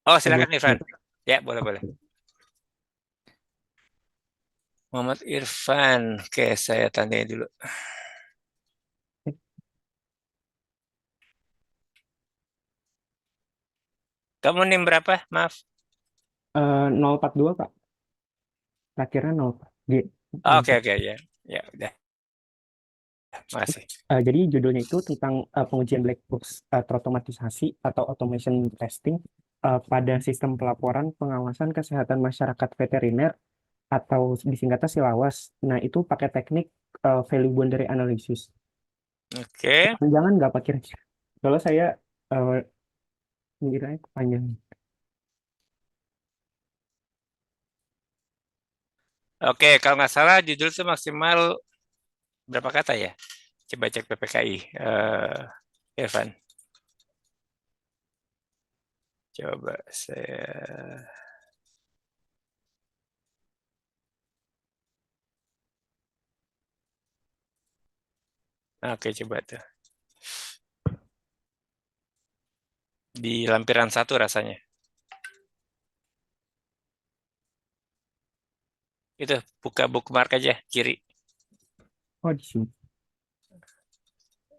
Oh, sebut? silakan Irfan. Ya, boleh boleh. Muhammad Irfan. Oke, saya tanya dulu. Kamu NIM berapa? Maaf. 042 Pak, terakhirnya 04. Oke, oke ya. Ya, udah. Makasih. Jadi judulnya itu tentang pengujian black box terotomatisasi atau automation testing pada sistem pelaporan pengawasan kesehatan masyarakat veteriner atau disingkatnya SILAWAS. Nah, itu pakai teknik value boundary analysis. Oke. Jangan nggak pakai. Kalau saya mikirnya panjang. Oke, kalau nggak salah judul itu maksimal berapa kata ya? Coba cek PPKI. Irfan. Coba saya. Oke, coba tuh. Di lampiran 1 rasanya. Itu buka bookmark aja kiri. Oh, di sini.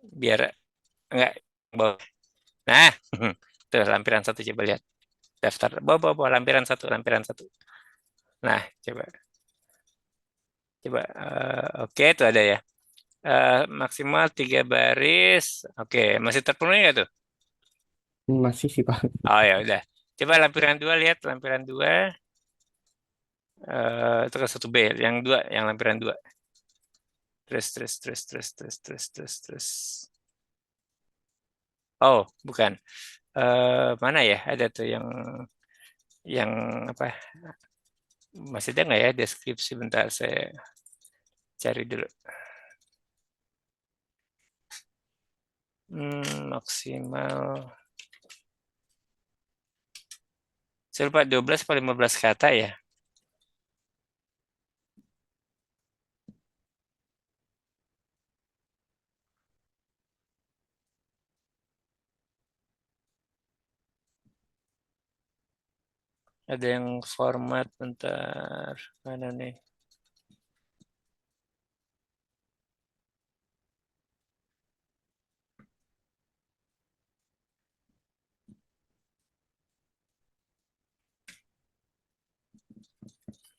Biar enggak bawah. Nah, tuh lampiran 1 coba lihat. Daftar. Bawa lampiran 1, lampiran 1. Nah, coba. Coba oke itu ada ya. Maksimal 3 baris. Oke, masih terpenuhi nggak tuh? Masih sih Pak. Oh ya udah. Coba lampiran 2 lihat lampiran 2. Itu kan 1B, yang 2, yang lampiran 2. Terus. Oh, bukan. Mana ya? Ada tuh yang apa? Masih ada nggak ya deskripsi? Bentar saya cari dulu. Maksimal. Saya lupa 12 atau 15 kata ya. Ada yang format, bentar. Mana nih?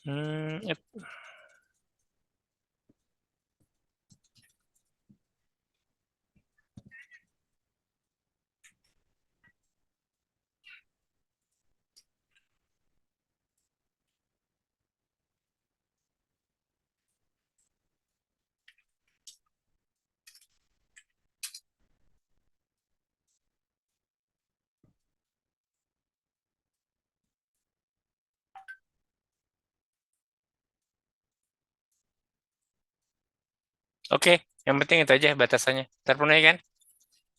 Hmm, Oke, yang penting itu aja batasannya. Terpenuhi kan?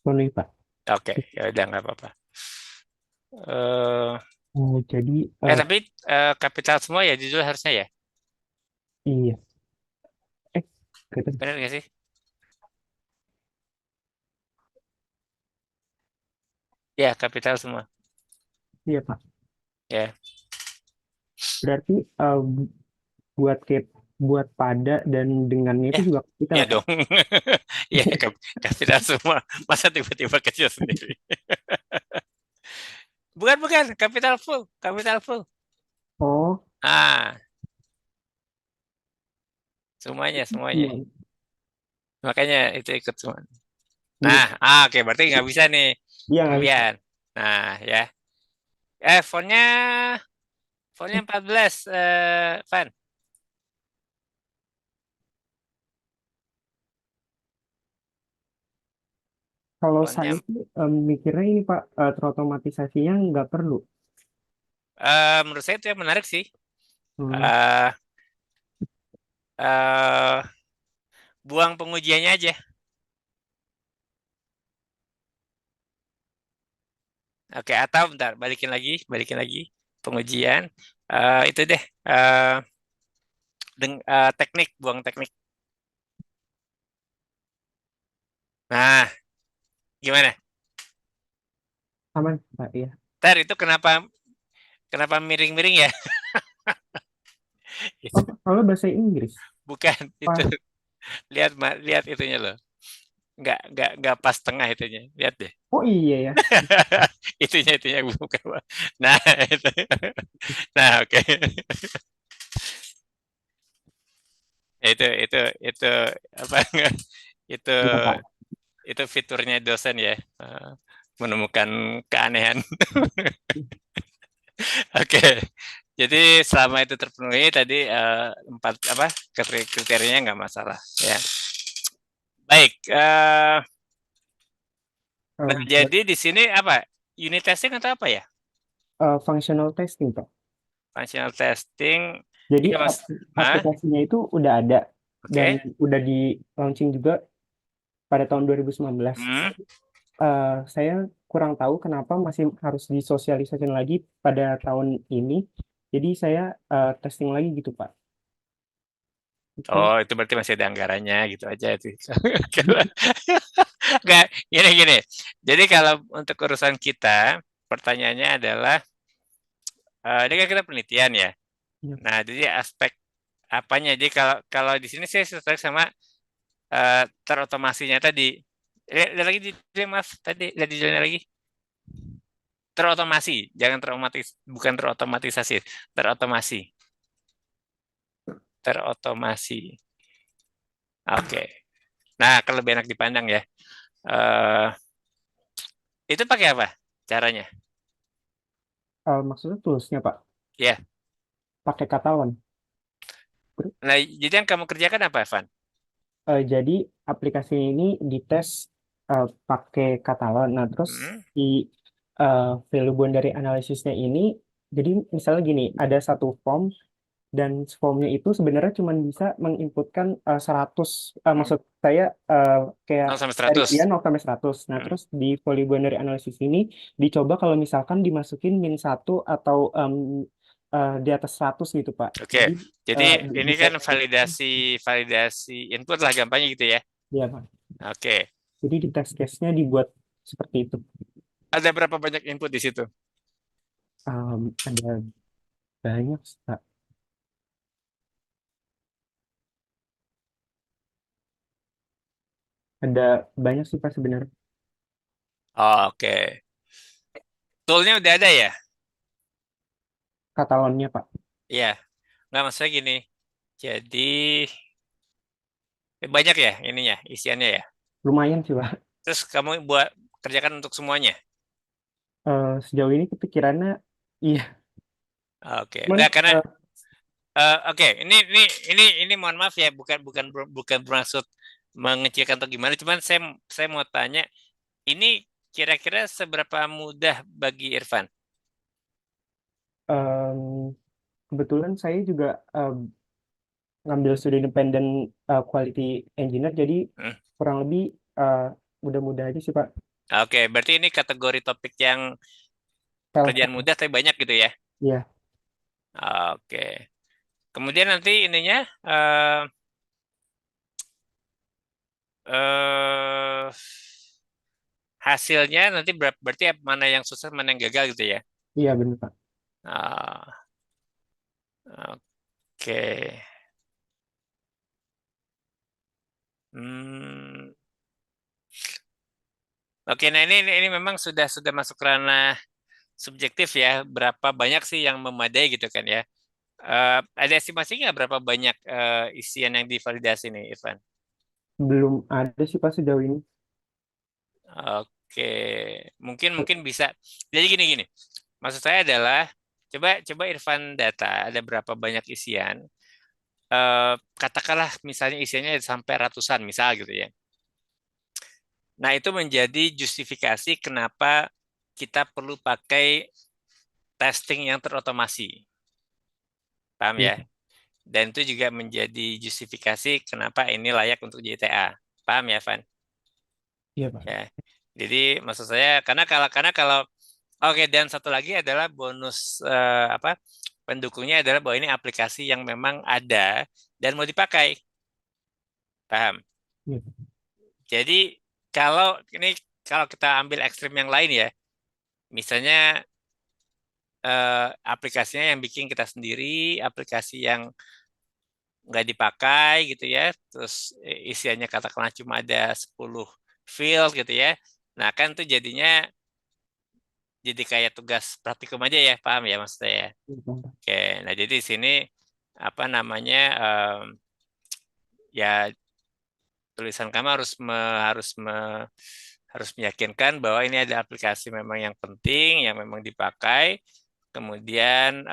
Penuhi, Pak. Oke, ya udah nggak apa-apa. Eh, Jadi, tapi kapital semua ya judul harusnya ya? iya. Gitu. Benar nggak sih? Ya, kapital semua. Iya, Pak. Ya, Berarti buat pada dan dengannya ya, itu juga kita, ya Pak. dong. Ya, kapital semua. Masa tiba-tiba kecil sendiri? Bukan, kapital full, kapital full. Oh, Ah, semuanya. iya. Makanya itu ikut semua. Jadi, Nah, oke, berarti nggak bisa nih iya nggak bisa. kalian. Nah, ya. Fontnya 14, Van. Kalau Fontnya, saya sih mikirnya ini Pak, terotomatisasinya nggak perlu. menurut saya itu yang menarik sih. Hmm, Eh, eh, buang pengujiannya aja. Oke, atau bentar, balikin lagi pengujian. Itu deh, teknik, buang teknik. Nah, gimana? aman Pak ya. Ntar itu kenapa miring-miring ya? Oh, kalau bahasa Inggris. Bukan itu. Pak. Lihat itunya loh. Nggak pas tengah itunya. Lihat deh. Oh iya ya. Itunya bukan. Nah, itu. Nah, oke. Itu apa? Itu Iya Pak. itu fiturnya dosen ya. Menemukan keanehan. Oke. Jadi selama itu terpenuhi tadi 4 apa kriterianya nggak masalah ya. Baik. Nah, jadi di sini apa? Unit testing atau apa ya? Functional testing Pak. Functional testing. Jadi Iya, Mas. Hah? aplikasinya itu udah ada dan Oke. udah di launching juga pada tahun 2019. Hmm. Saya kurang tahu kenapa masih harus disosialisasikan lagi pada tahun ini. Jadi saya testing lagi gitu Pak. Itu. Oh, itu berarti masih ada anggarannya gitu aja itu. Nggak, gini. Jadi kalau untuk urusan kita, pertanyaannya adalah, ini kan kita penelitian ya. Iya. Nah, jadi aspek apanya? Jadi kalau di sini saya tertarik sama terotomasinya tadi. Lihat lagi di maaf tadi, lihat judulnya lagi. Terotomasi, jangan bukan terotomatisasi, terotomasi. Terotomasi. Oke. Nah, kalau lebih enak dipandang ya. Itu pakai apa caranya? Maksudnya toolsnya Pak, Ya. pakai Catalan. Nah, jadi yang kamu kerjakan apa, Evan? Jadi aplikasi ini dites pakai Catalan. Nah, terus Hmm. di value boundary analisisnya ini, jadi misalnya gini, ada satu form dan formnya itu sebenarnya cuma bisa menginputkan 100, maksud saya 0 kayak sampai dari 100. dia 0 sampai 100. Nah, Hmm. terus di value boundary analysis ini dicoba kalau misalkan dimasukin min 1 atau di atas 100 gitu, Pak. Oke. Jadi ini bisa kan validasi input lah gampangnya gitu ya. ya, Pak. Oke. Jadi di test case-nya dibuat seperti itu. Ada berapa banyak input di situ? Ada banyak, Pak. Ada banyak sih, Pak, sebenarnya. Oke. Toolnya udah ada ya? Katalonnya, Pak. Iya. Nggak, maksudnya gini. Jadi banyak ya ininya, isiannya ya. Lumayan sih, Pak. Terus kamu kerjakan untuk semuanya. Sejauh ini kepikirannya, iya. Oke. Cuman, Nggak, karena oke, ini mohon maaf ya, bukan bermaksud mengecilkan atau gimana, cuman saya mau tanya, ini kira-kira seberapa mudah bagi Irfan? em, kebetulan saya juga ngambil studi independen quality engineer, jadi Hmm. kurang lebih eh, mudah-mudah aja sih, Pak. Oke, berarti ini kategori topik yang pekerjaan mudah tapi banyak gitu ya? Iya. Oke. Kemudian nanti ininya eh eh, hasilnya nanti berarti mana yang sukses mana yang gagal gitu ya? Iya, benar, Pak. Ah, oke. Hmm. Oke, nah ini memang sudah masuk ranah subjektif ya. Berapa banyak sih yang memadai gitu kan ya? Ada estimasi nggak berapa banyak isian yang divalidasi nih, Irfan? Belum ada sih, Pak, sejauh ini. Oke, mungkin bisa. Jadi gini. Maksud saya adalah coba Irfan data ada berapa banyak isian. Katakanlah misalnya isiannya sampai ratusan misal gitu ya. Nah, itu menjadi justifikasi kenapa kita perlu pakai testing yang terotomasi. Paham Iya, ya? Dan itu juga menjadi justifikasi kenapa ini layak untuk JTA. Paham ya, Van? iya, Pak. Ya. Jadi maksud saya karena kalau oke, dan satu lagi adalah bonus apa? Pendukungnya adalah bahwa ini aplikasi yang memang ada dan mau dipakai. Paham? Iya. Jadi kalau kita ambil ekstrim yang lain ya, misalnya aplikasinya yang bikin kita sendiri, aplikasi yang nggak dipakai gitu ya, terus isiannya katakanlah cuma ada 10 field gitu ya. Nah, kan tuh jadinya jadi kayak tugas praktikum aja ya, paham ya maksudnya ya? Iya, Pak. Oke, nah jadi di sini apa namanya ya tulisan kamu harus meyakinkan bahwa ini ada aplikasi memang yang penting, yang memang dipakai. Kemudian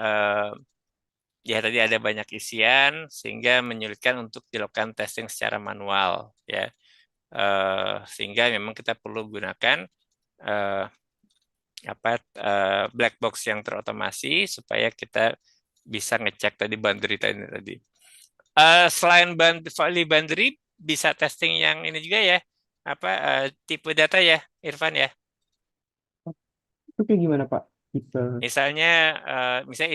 ya tadi ada banyak isian sehingga menyulitkan untuk dilakukan testing secara manual ya. Sehingga memang kita perlu gunakan black box yang terotomasi supaya kita bisa ngecek tadi boundary tadi. Selain boundary bisa testing yang ini juga ya, tipe data ya, Irfan ya. Itu kayak gimana, Pak? Tipe. Misalnya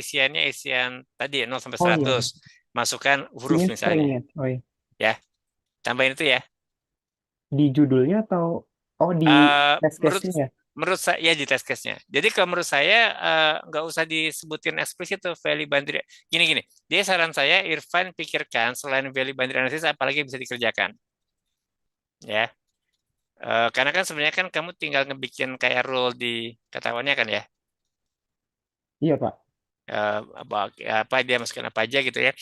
isian tadi 0 sampai Oh, iya. 100, masukkan huruf Ini string misalnya. ya. Oh, iya. Ya, tambahin itu ya. Di judulnya atau di test Menurut case-nya ya? menurut saya ya di test case-nya. Jadi kalau menurut saya nggak usah disebutin eksplisit tuh value boundary. Gini. Dia saran saya Irfan pikirkan selain value boundary analysis apalagi yang bisa dikerjakan. Ya. Karena kan sebenarnya kan kamu tinggal ngebikin kayak rule di ketahuannya kan ya. Iya, Pak. Apa dia masukin apa aja gitu ya.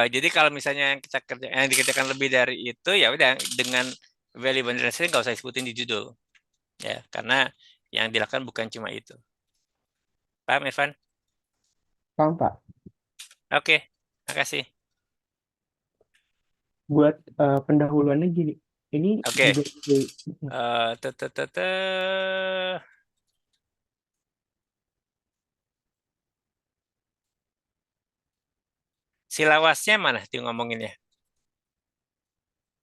Jadi kalau misalnya yang dikerjakan lebih dari itu ya udah dengan value boundary analysis nggak usah disebutin di judul ya karena yang dilakukan bukan cuma itu. Paham Irfan? Paham, Pak. Oke, makasih. Buat pendahuluannya gini. Ini Oke. juga Silawasnya mana dia ngomonginnya?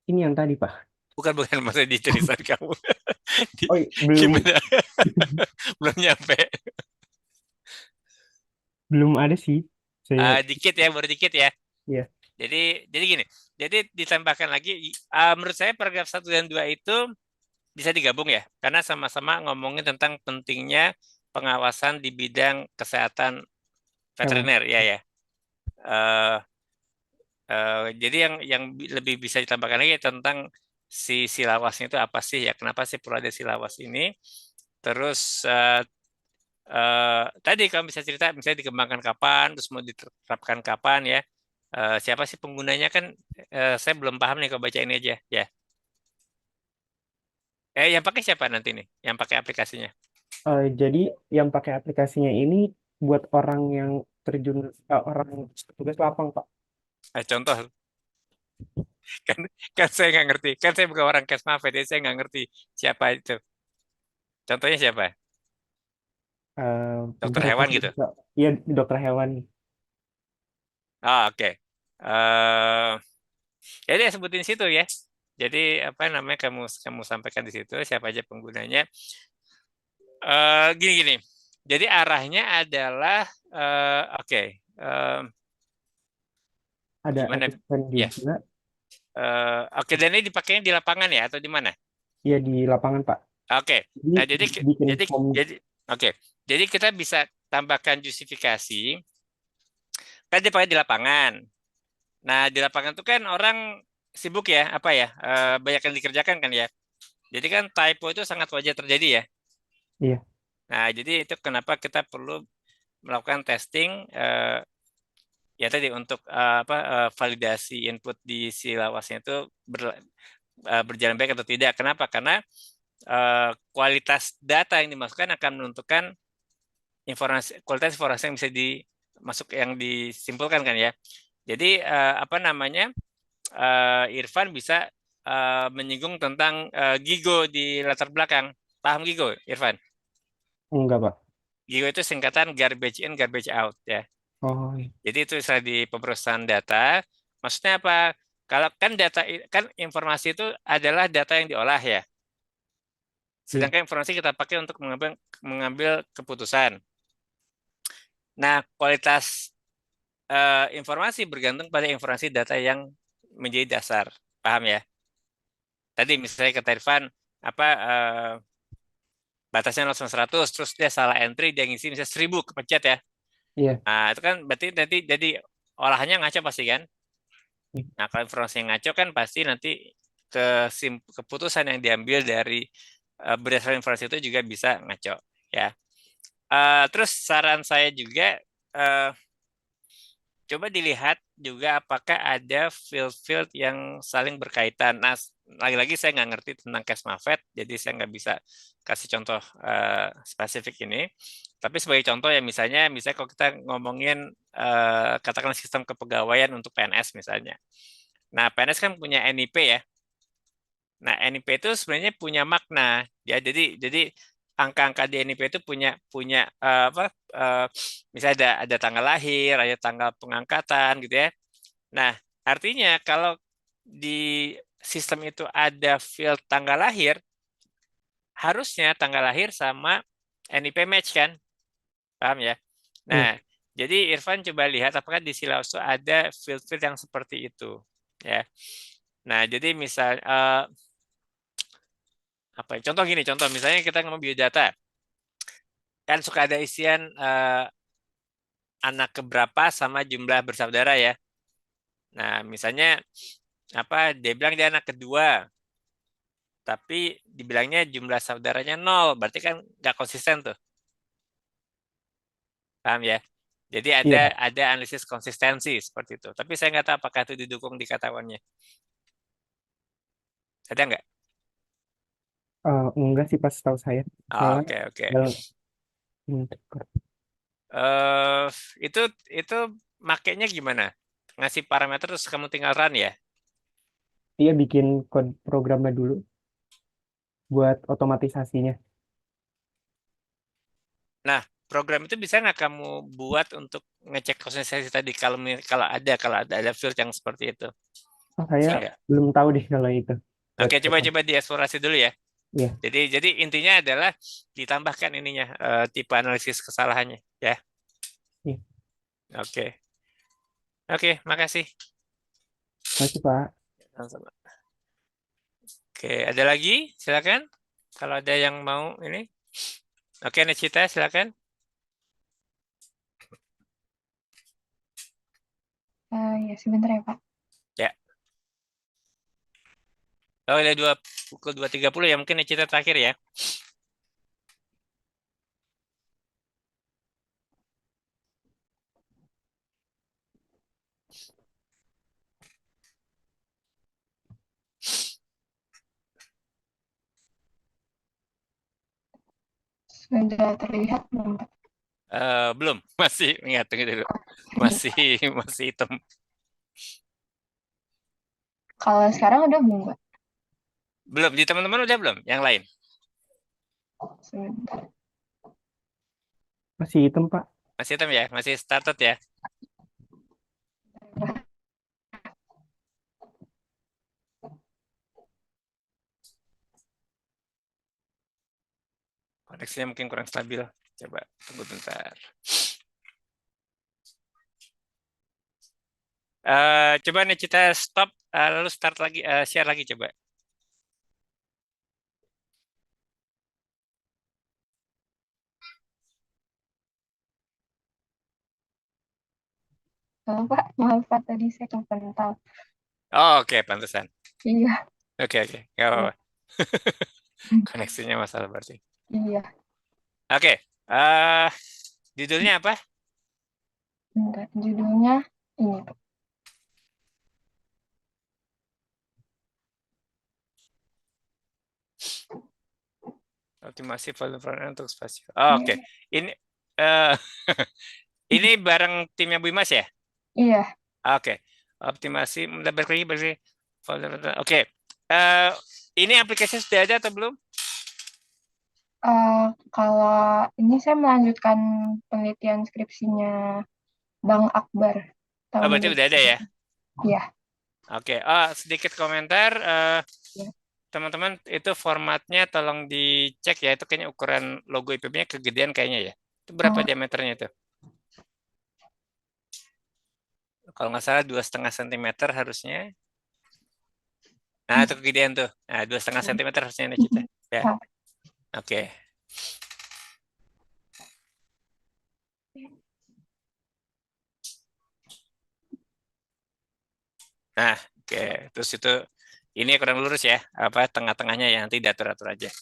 ini yang tadi, Pak. Bukan maksudnya di tulisan kamu. Oh, belum Gimana? Belum nyampe. belum ada sih. Saya Dikit ya, baru dikit ya. Iya. Jadi gini. Jadi ditambahkan lagi menurut saya paragraf 1 dan 2 itu bisa digabung ya. Karena sama-sama ngomongin tentang pentingnya pengawasan di bidang kesehatan veteriner ya. Jadi yang lebih bisa ditambahkan lagi tentang si silawasnya itu apa sih ya? Kenapa sih perlu ada silawas ini? Terus tadi kamu bisa cerita misalnya dikembangkan kapan, terus mau diterapkan kapan ya. Siapa sih penggunanya kan saya belum paham nih kalau baca ini aja ya. Yang pakai siapa nanti nih? Yang pakai aplikasinya? Jadi yang pakai aplikasinya ini buat orang yang terjun, orang petugas lapang, Pak. Contoh kan kan saya nggak ngerti. Kan saya bukan orang Kesmafet, jadi saya nggak ngerti siapa itu. Contohnya siapa? Dokter Berapa hewan sih, gitu. Pak? Iya, dokter hewan. Oke. Eh, Jadi ya sebutin situ ya. Jadi apa namanya kamu kamu sampaikan di situ siapa aja penggunanya. Gini-gini. Jadi arahnya adalah oke. Ada Gimana asisten ya? juga. Oke, dan ini dipakainya di lapangan ya atau di mana? Iya, di lapangan, Pak. Oke. Ini Nah, jadi bikin jadi form. jadi oke. Jadi kita bisa tambahkan justifikasi kan dipakai di lapangan. Nah, di lapangan itu kan orang sibuk ya, apa ya? Banyak yang dikerjakan kan ya. Jadi kan typo itu sangat wajar terjadi ya. Iya. Nah, jadi itu kenapa kita perlu melakukan testing ya tadi untuk validasi input di si lawasnya itu berjalan baik atau tidak. Kenapa? Karena kualitas data yang dimasukkan akan menentukan kualitas informasi yang bisa dimasuk yang disimpulkan kan ya. Jadi apa namanya Irfan bisa menyinggung tentang GIGO di latar belakang. Paham GIGO, Irfan? Enggak, Pak. GIGO itu singkatan garbage in, garbage out ya. Oh, iya. Jadi itu istilah di pemrosesan data. Maksudnya apa? Kalau kan data kan informasi itu adalah data yang diolah ya. Iya. Sedangkan informasi kita pakai untuk mengambil keputusan. Nah, kualitas informasi bergantung pada informasi data yang menjadi dasar. Paham ya? Tadi misalnya kata Irfan, apa batasnya 0 sampai 100, terus dia salah entry, dia ngisi misalnya 1000 kepencet ya. Iya. Nah, itu kan berarti nanti jadi olahannya ngaco pasti kan? Iya. Nah, kalau informasi yang ngaco kan pasti nanti keputusan yang diambil dari berdasarkan informasi itu juga bisa ngaco ya. Terus saran saya juga coba dilihat juga apakah ada field-field yang saling berkaitan. Nah, lagi-lagi saya nggak ngerti tentang Kesmafet, jadi saya nggak bisa kasih contoh spesifik ini. Tapi sebagai contoh ya misalnya kalau kita ngomongin katakanlah sistem kepegawaian untuk PNS misalnya. Nah, PNS kan punya NIP ya. Nah, NIP itu sebenarnya punya makna ya. Jadi angka-angka di NIP itu punya misalnya ada tanggal lahir, ada tanggal pengangkatan gitu ya. Nah, artinya kalau di sistem itu ada field tanggal lahir, harusnya tanggal lahir sama NIP match kan? Paham ya? Iya. Nah, jadi Irfan coba lihat apakah di Silaus itu ada field-field yang seperti itu ya. Nah, jadi misal apa ya? Contoh misalnya kita ngomong biodata. Kan suka ada isian anak keberapa sama jumlah bersaudara ya. Nah, misalnya apa dia bilang dia anak kedua, tapi dibilangnya jumlah saudaranya 0, berarti kan nggak konsisten tuh. Paham ya? Jadi Iya, Pak. ada analisis konsistensi seperti itu. Tapi saya nggak tahu apakah itu didukung di katakannya. Ada nggak? Enggak sih, pas tahu saya. Soalnya Oke, oke. dalam Eh, itu makainya gimana? Ngasih parameter terus kamu tinggal run ya? Iya, bikin code programnya dulu buat otomatisasinya. Nah, program itu bisa nggak kamu buat untuk ngecek konsistensi tadi kalau ada field yang seperti itu? Oh, Bisa saya nggak? belum tahu deh kalau itu. Oke, coba dieksplorasi dulu ya. Iya. Jadi intinya adalah ditambahkan ininya tipe analisis kesalahannya ya. Iya. Oke. Oke, makasih. Masih, Pak. Sama-sama. Oke, ada lagi? Silakan. Kalau ada yang mau ini. Oke, Necita, silakan. Ya, sebentar ya, Pak. Ya. Oh, ada pukul 2.30 ya, mungkin Necita terakhir ya. Sudah terlihat belum, Pak? Belum, masih ingat tunggu dulu. Masih hitam. Kalau sekarang udah belum, Pak? Belum, di teman-teman udah belum? Yang lain? Sebentar. Masih hitam, Pak. Masih hitam ya? Masih started ya? Koneksinya mungkin kurang stabil. Coba tunggu bentar. Coba nih kita stop, lalu start lagi, share lagi coba. Halo, Pak. Maaf, Pak. Tadi saya kepental. Oh, oke, pantesan. Iya, Oke, nggak apa-apa. Koneksinya masalah berarti. iya. Oke, judulnya apa? Bentar. Judulnya ini, Pak. Optimasi volume front-end untuk spasial. Oh, oke. Ini ini bareng timnya Bu Imas ya? Iya. Oke. Optimasi, balik lagi. Oke. Ini aplikasi sudah ada atau belum? Kalau ini saya melanjutkan penelitian skripsinya Bang Akbar Oh, tahun berarti udah ada ya? Iya. Oke. Sedikit komentar. Ya. Teman-teman, itu formatnya tolong dicek ya. Itu kayaknya ukuran logo IPB-nya kegedean kayaknya ya. Itu berapa diameternya itu? Kalau nggak salah 2,5 cm harusnya. Nah, itu kegedean tuh. Nah, 2,5 cm harusnya nih kita. Ya. Oke. Nah, oke. Terus itu ini kurang lurus ya. Apa tengah-tengahnya yang nanti diatur-atur aja.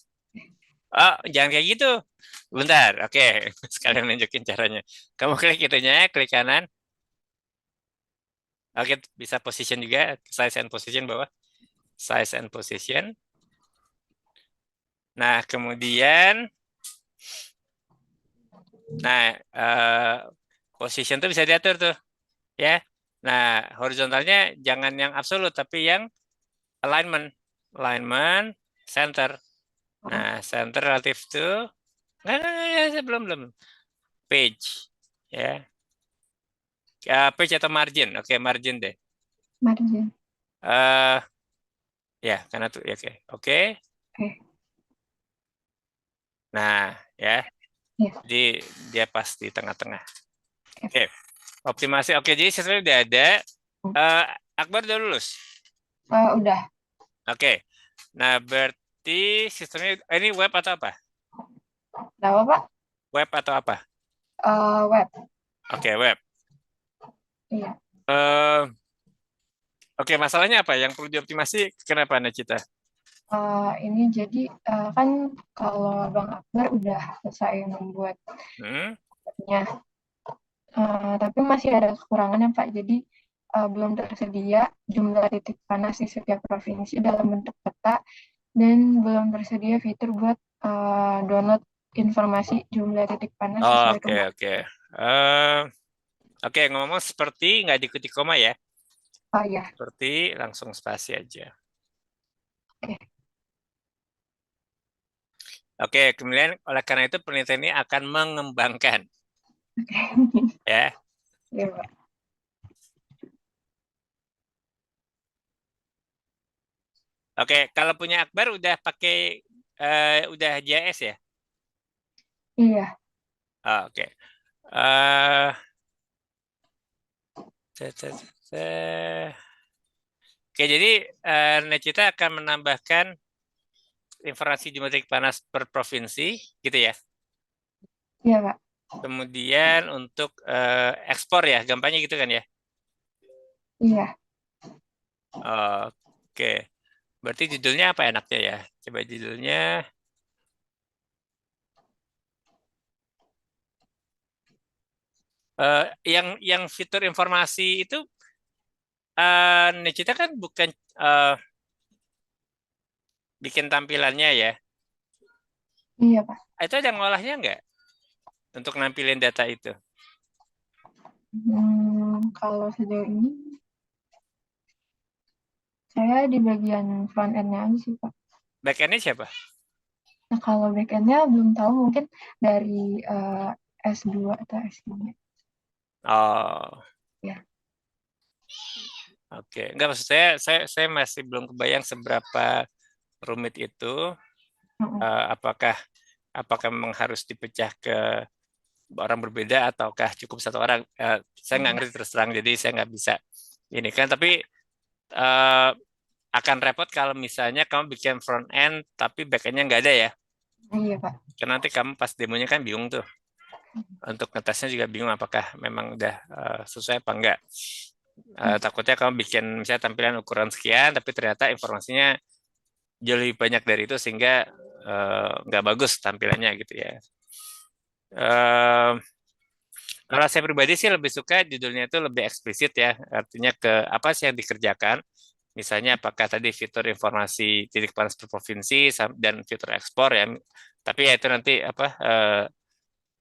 Oh, jangan kayak gitu. Bentar. Oke. Sekalian nunjukin caranya. Kamu klik itunya, klik kanan. Oke, bisa position juga. Size and position bawah. Size and position. Nah, kemudian position tuh bisa diatur tuh. Ya. Nah, horizontalnya jangan yang absolut, tapi yang alignment. Alignment, center. Nah, center relative to belum. Page. Ya. Page atau margin. Oke, margin deh. Margin. Ya, karena tuh ya, oke. Nah, ya. Jadi dia pas di tengah-tengah. Oke. Optimasi. Oke, jadi sesuai udah ada. Akbar udah lulus? Udah. Oke. Nah, berarti sistemnya ini web atau apa? Apa, Pak? Web atau apa? Web. Oke, web. Iya. Oke, masalahnya apa? Yang perlu dioptimasi kenapa Necita? Ini jadi kan kalau Bang Akbar udah selesai membuat webnya, tapi masih ada kekurangannya, Pak. Jadi belum tersedia jumlah titik panas di setiap provinsi dalam bentuk peta, dan belum tersedia fitur buat download informasi jumlah titik panas sesuai kemampuan. Oke, ngomong seperti nggak diikuti koma ya? Iya. Seperti langsung spasi aja. Oke, kemudian oleh karena itu penelitian ini akan mengembangkan. Ya. Iya, Pak. Oke, kalau punya Akbar udah pakai udah JS ya? Iya. Oke. Oke, jadi Necita akan menambahkan informasi jumlah titik panas per provinsi, gitu ya? Iya, Pak. Kemudian untuk ekspor ya, gampangnya gitu kan ya? Iya. Oke. Berarti judulnya apa enaknya ya? Coba judulnya. Yang fitur informasi itu Necita kan bukan bikin tampilannya ya. Iya, Pak. Itu ada ngolahnya nggak untuk nampilin data itu? Kalau sejauh ini saya di bagian front end-nya aja sih, Pak. Back end-nya siapa? Nah, kalau back end-nya belum tahu, mungkin dari S2 atau S3. Oh, Ya. oke. Enggak, maksud saya masih belum kebayang seberapa rumit itu. Apakah memang harus dipecah ke orang berbeda ataukah cukup satu orang? Saya nggak ngerti terus terang, jadi saya nggak bisa ini kan. Tapi akan repot kalau misalnya kamu bikin front end tapi back end-nya nggak ada ya. Iya, Pak. Karena nanti kamu pas demonya kan bingung tuh. Untuk ngetesnya juga bingung apakah memang udah sesuai apa enggak. Takutnya kamu bikin misalnya tampilan ukuran sekian tapi ternyata informasinya jauh lebih banyak dari itu sehingga nggak bagus tampilannya gitu ya. Kalau saya pribadi sih lebih suka judulnya itu lebih eksplisit ya, artinya ke apa sih yang dikerjakan. Misalnya apakah tadi fitur informasi titik panas per provinsi dan fitur ekspor ya. Tapi ya itu nanti apa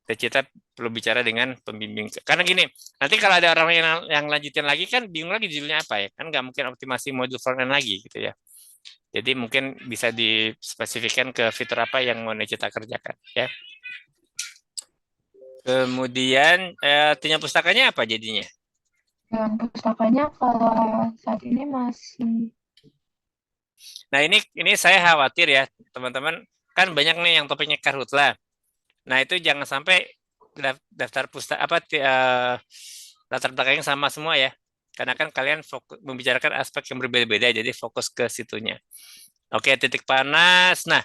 kita perlu bicara dengan pembimbing. Karena gini, nanti kalau ada orang yang lanjutin lagi kan bingung lagi judulnya apa ya. Kan nggak mungkin optimasi modul front end lagi gitu ya. Jadi mungkin bisa dispesifikkan ke fitur apa yang mau kita kerjakan ya. Kemudian tinjau pustakanya apa jadinya? Dan pustakanya kalau saat ini masih. Nah ini saya khawatir ya teman-teman, kan banyak nih yang topiknya Karhutla. Nah itu jangan sampai daftar pustaka latar belakangnya sama semua ya. Karena kan kalian fokus membicarakan aspek yang berbeda-beda, jadi fokus ke situnya. Oke, titik panas. Nah,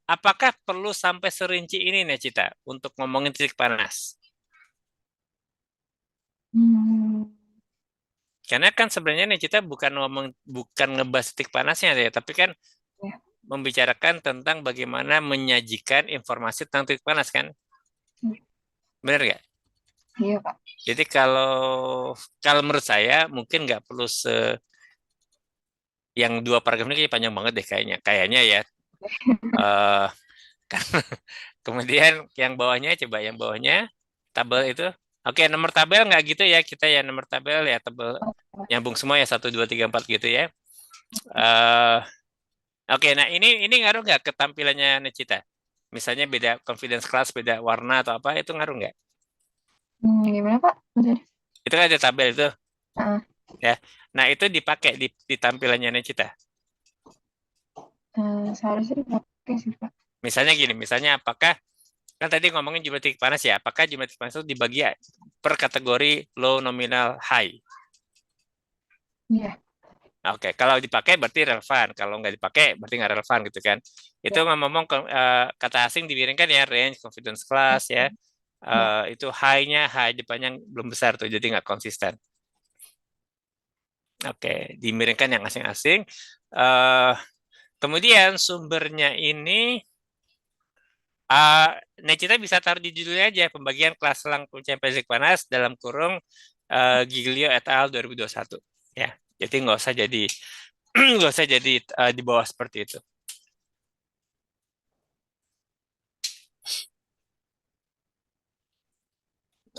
apakah perlu sampai serinci ini nih Cita untuk ngomongin titik panas? Karena kan sebenarnya nih Cita bukan ngebahas titik panasnya ya, tapi kan membicarakan tentang bagaimana menyajikan informasi tentang titik panas kan? Benar nggak? Iya, Pak. Jadi kalau menurut saya mungkin nggak perlu yang 2 paragraf ini kayaknya panjang banget deh kayaknya ya. Kemudian yang bawahnya coba yang bawahnya tabel itu. Oke, nomor tabel nggak gitu ya kita ya, nomor tabel ya tabel nyambung semua ya 1 2 3 4 gitu ya. Oke, nah ini ngaruh nggak ke tampilannya Necita? Misalnya beda confidence class, beda warna atau apa, itu ngaruh nggak? Gimana, Pak? Itu kan ada tabel itu. Ya. Nah, itu dipakai di tampilannya Necita. Seharusnya dipakai sih, Pak. Misalnya apakah, kan tadi ngomongin jumlah titik panas ya, apakah jumlah titik panas itu dibagi per kategori low, nominal, high? Iya. Oke, kalau dipakai berarti relevan. Kalau nggak dipakai berarti nggak relevan gitu kan. Itu ngomong kata asing dibiringkan ya, range, confidence class ya. Itu high-nya, high depannya belum besar tuh, jadi nggak konsisten. Oke, dimiringkan yang asing-asing. Kemudian sumbernya ini, Necita bisa taruh di judulnya aja, pembagian kelas selang pencapaian titik panas dalam kurung Giglio et al. 2021. Ya, jadi nggak usah jadi di bawah seperti itu.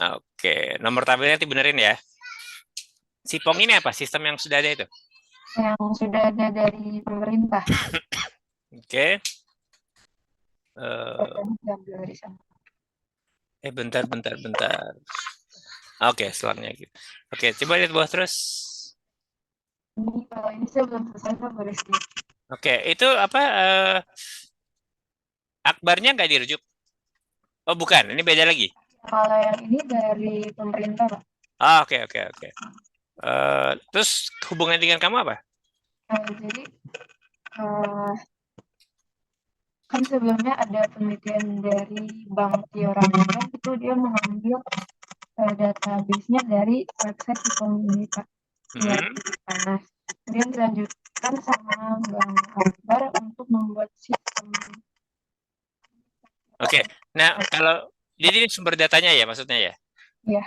Oke, nomor tabelnya nanti benerin ya. Sipong ini apa? Sistem yang sudah ada itu? Yang sudah ada dari pemerintah. Oke. Bentar. Oke, selangnya gitu. Oke, coba lihat bawah terus. Ini kalau ini saya belum selesai, saya boleh skip. Oke, itu apa? Akbarnya nggak dirujuk? Oh, bukan. Ini beda lagi. Kalau yang ini dari pemerintah, Pak. Oke. Terus hubungan dengan kamu apa? Jadi kan sebelumnya ada penelitian dari Bank Tiorana, itu dia mengambil database-nya dari website Sipong ini, Pak. Panas. Kemudian dilanjutkan sama Bang Akbar untuk membuat sistem. Oke. Nah, kalau jadi ini sumber datanya ya maksudnya ya? Iya.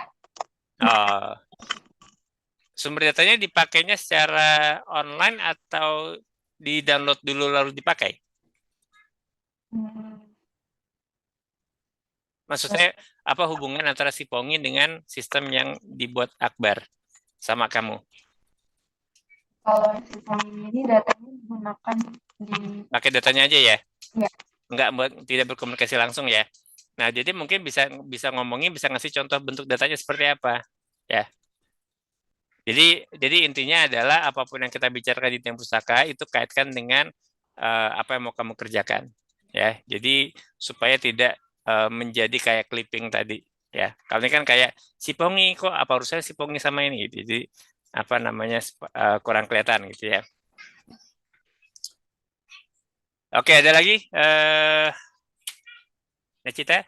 Sumber datanya dipakainya secara online atau di-download dulu lalu dipakai? Maksud saya, apa hubungan antara si Pongi dengan sistem yang dibuat Akbar sama kamu? Kalau sistem ini datanya digunakan di Pakai datanya aja ya? ya. Tidak berkomunikasi langsung ya. Nah, jadi mungkin bisa ngomongin, bisa ngasih contoh bentuk datanya seperti apa, ya. Jadi intinya adalah apapun yang kita bicarakan di Tim Pustaka itu kaitkan dengan apa yang mau kamu kerjakan, ya. Jadi supaya tidak menjadi kayak clipping tadi, ya. Kalau ini kan kayak si Pongi, kok apa urusannya si Pongi sama ini? Jadi apa namanya kurang kelihatan gitu ya. Oke, ada lagi? Necita?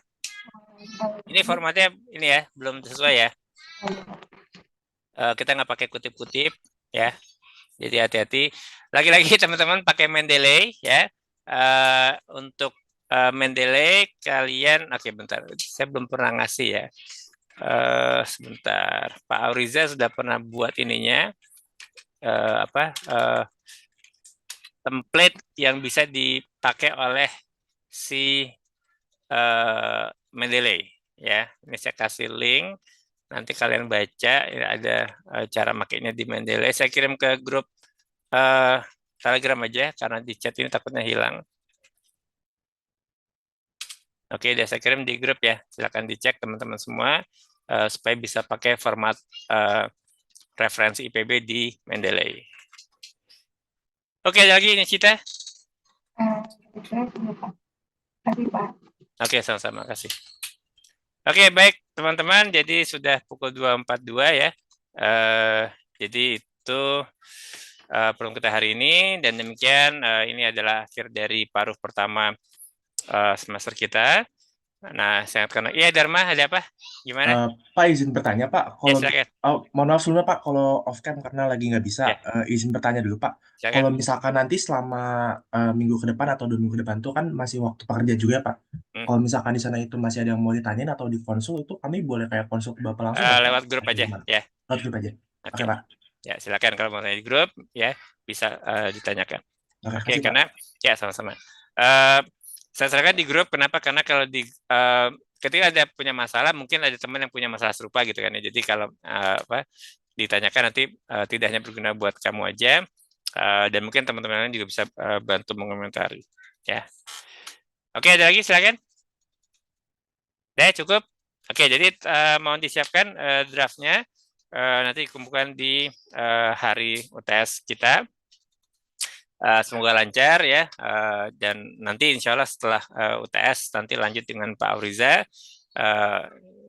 Ini formatnya ini ya, belum sesuai ya. Kita nggak pakai kutip-kutip ya. Jadi hati-hati. Lagi-lagi teman-teman pakai Mendeley ya. Untuk Mendeley kalian, oke bentar, saya belum pernah ngasih ya. Sebentar, Pak Auriza sudah pernah buat ininya. Template yang bisa dipakai oleh si Mendeley ya. Ini saya kasih link. Nanti kalian baca, ada cara makainya di Mendeley. Saya kirim ke grup Telegram aja, karena di chat ini takutnya hilang. Oke, udah saya kirim di grup ya. Silakan dicek teman-teman semua, supaya bisa pakai format referensi IPB di Mendeley. Oke, ada lagi Necita? Oke, sama-sama, kasih. Oke, baik teman-teman, jadi sudah pukul 2.42 ya. Jadi itu program kita hari ini, dan demikian ini adalah akhir dari paruh pertama semester kita. Nah, saya karena iya Dharma, ada apa? Gimana? Pak izin bertanya Pak, kalau silakan. mohon maaf sebelumnya Pak, kalau off cam karena lagi nggak bisa, izin bertanya dulu Pak. Silakan. Kalau misalkan nanti selama minggu ke depan atau 2 minggu ke depan itu kan masih waktu pekerja juga ya Pak. Kalau misalkan di sana itu masih ada yang mau ditanyain atau di konsul, itu kami boleh kayak konsul ke Bapak langsung nggak, Pak? Lewat grup aja ya. Lewat grup aja. Oke Pak. Ya, silakan kalau mau tanya di grup ya, bisa ditanyakan. Oke, karena ya sama-sama. Saya sarankan di grup, kenapa? Karena kalau di ketika ada punya masalah, mungkin ada teman yang punya masalah serupa gitu kan ya. Jadi kalau ditanyakan nanti tidak hanya berguna buat kamu aja, dan mungkin teman-teman lain juga bisa bantu mengomentari ya. Oke, ada lagi silakan. Udah cukup. Oke, jadi mohon disiapkan draftnya, nanti dikumpulkan di hari UTS kita. Semoga lancar ya, dan nanti insya Allah setelah UTS nanti lanjut dengan Pak Auriza.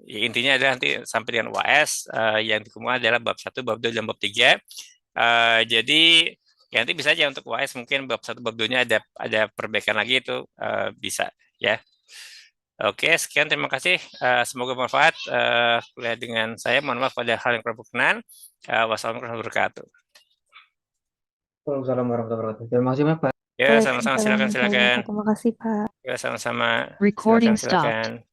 Ya, intinya adalah nanti sampai dengan UAS yang dikumpulkan adalah bab 1, bab 2, dan bab 3. Jadi ya nanti bisa aja untuk UAS mungkin bab 1, bab 2-nya ada perbaikan lagi, itu bisa ya. Oke, sekian, terima kasih. Semoga bermanfaat kuliah dengan saya. Mohon maaf pada hal yang kurang berkenan. Wassalamualaikum warahmatullahi wabarakatuh. Waalaikumsalam warahmatullahi wabarakatuh. Terima kasih Pak. Ya, sama-sama, silakan. Terima kasih Pak. Ya, sama-sama. Recording Silakan.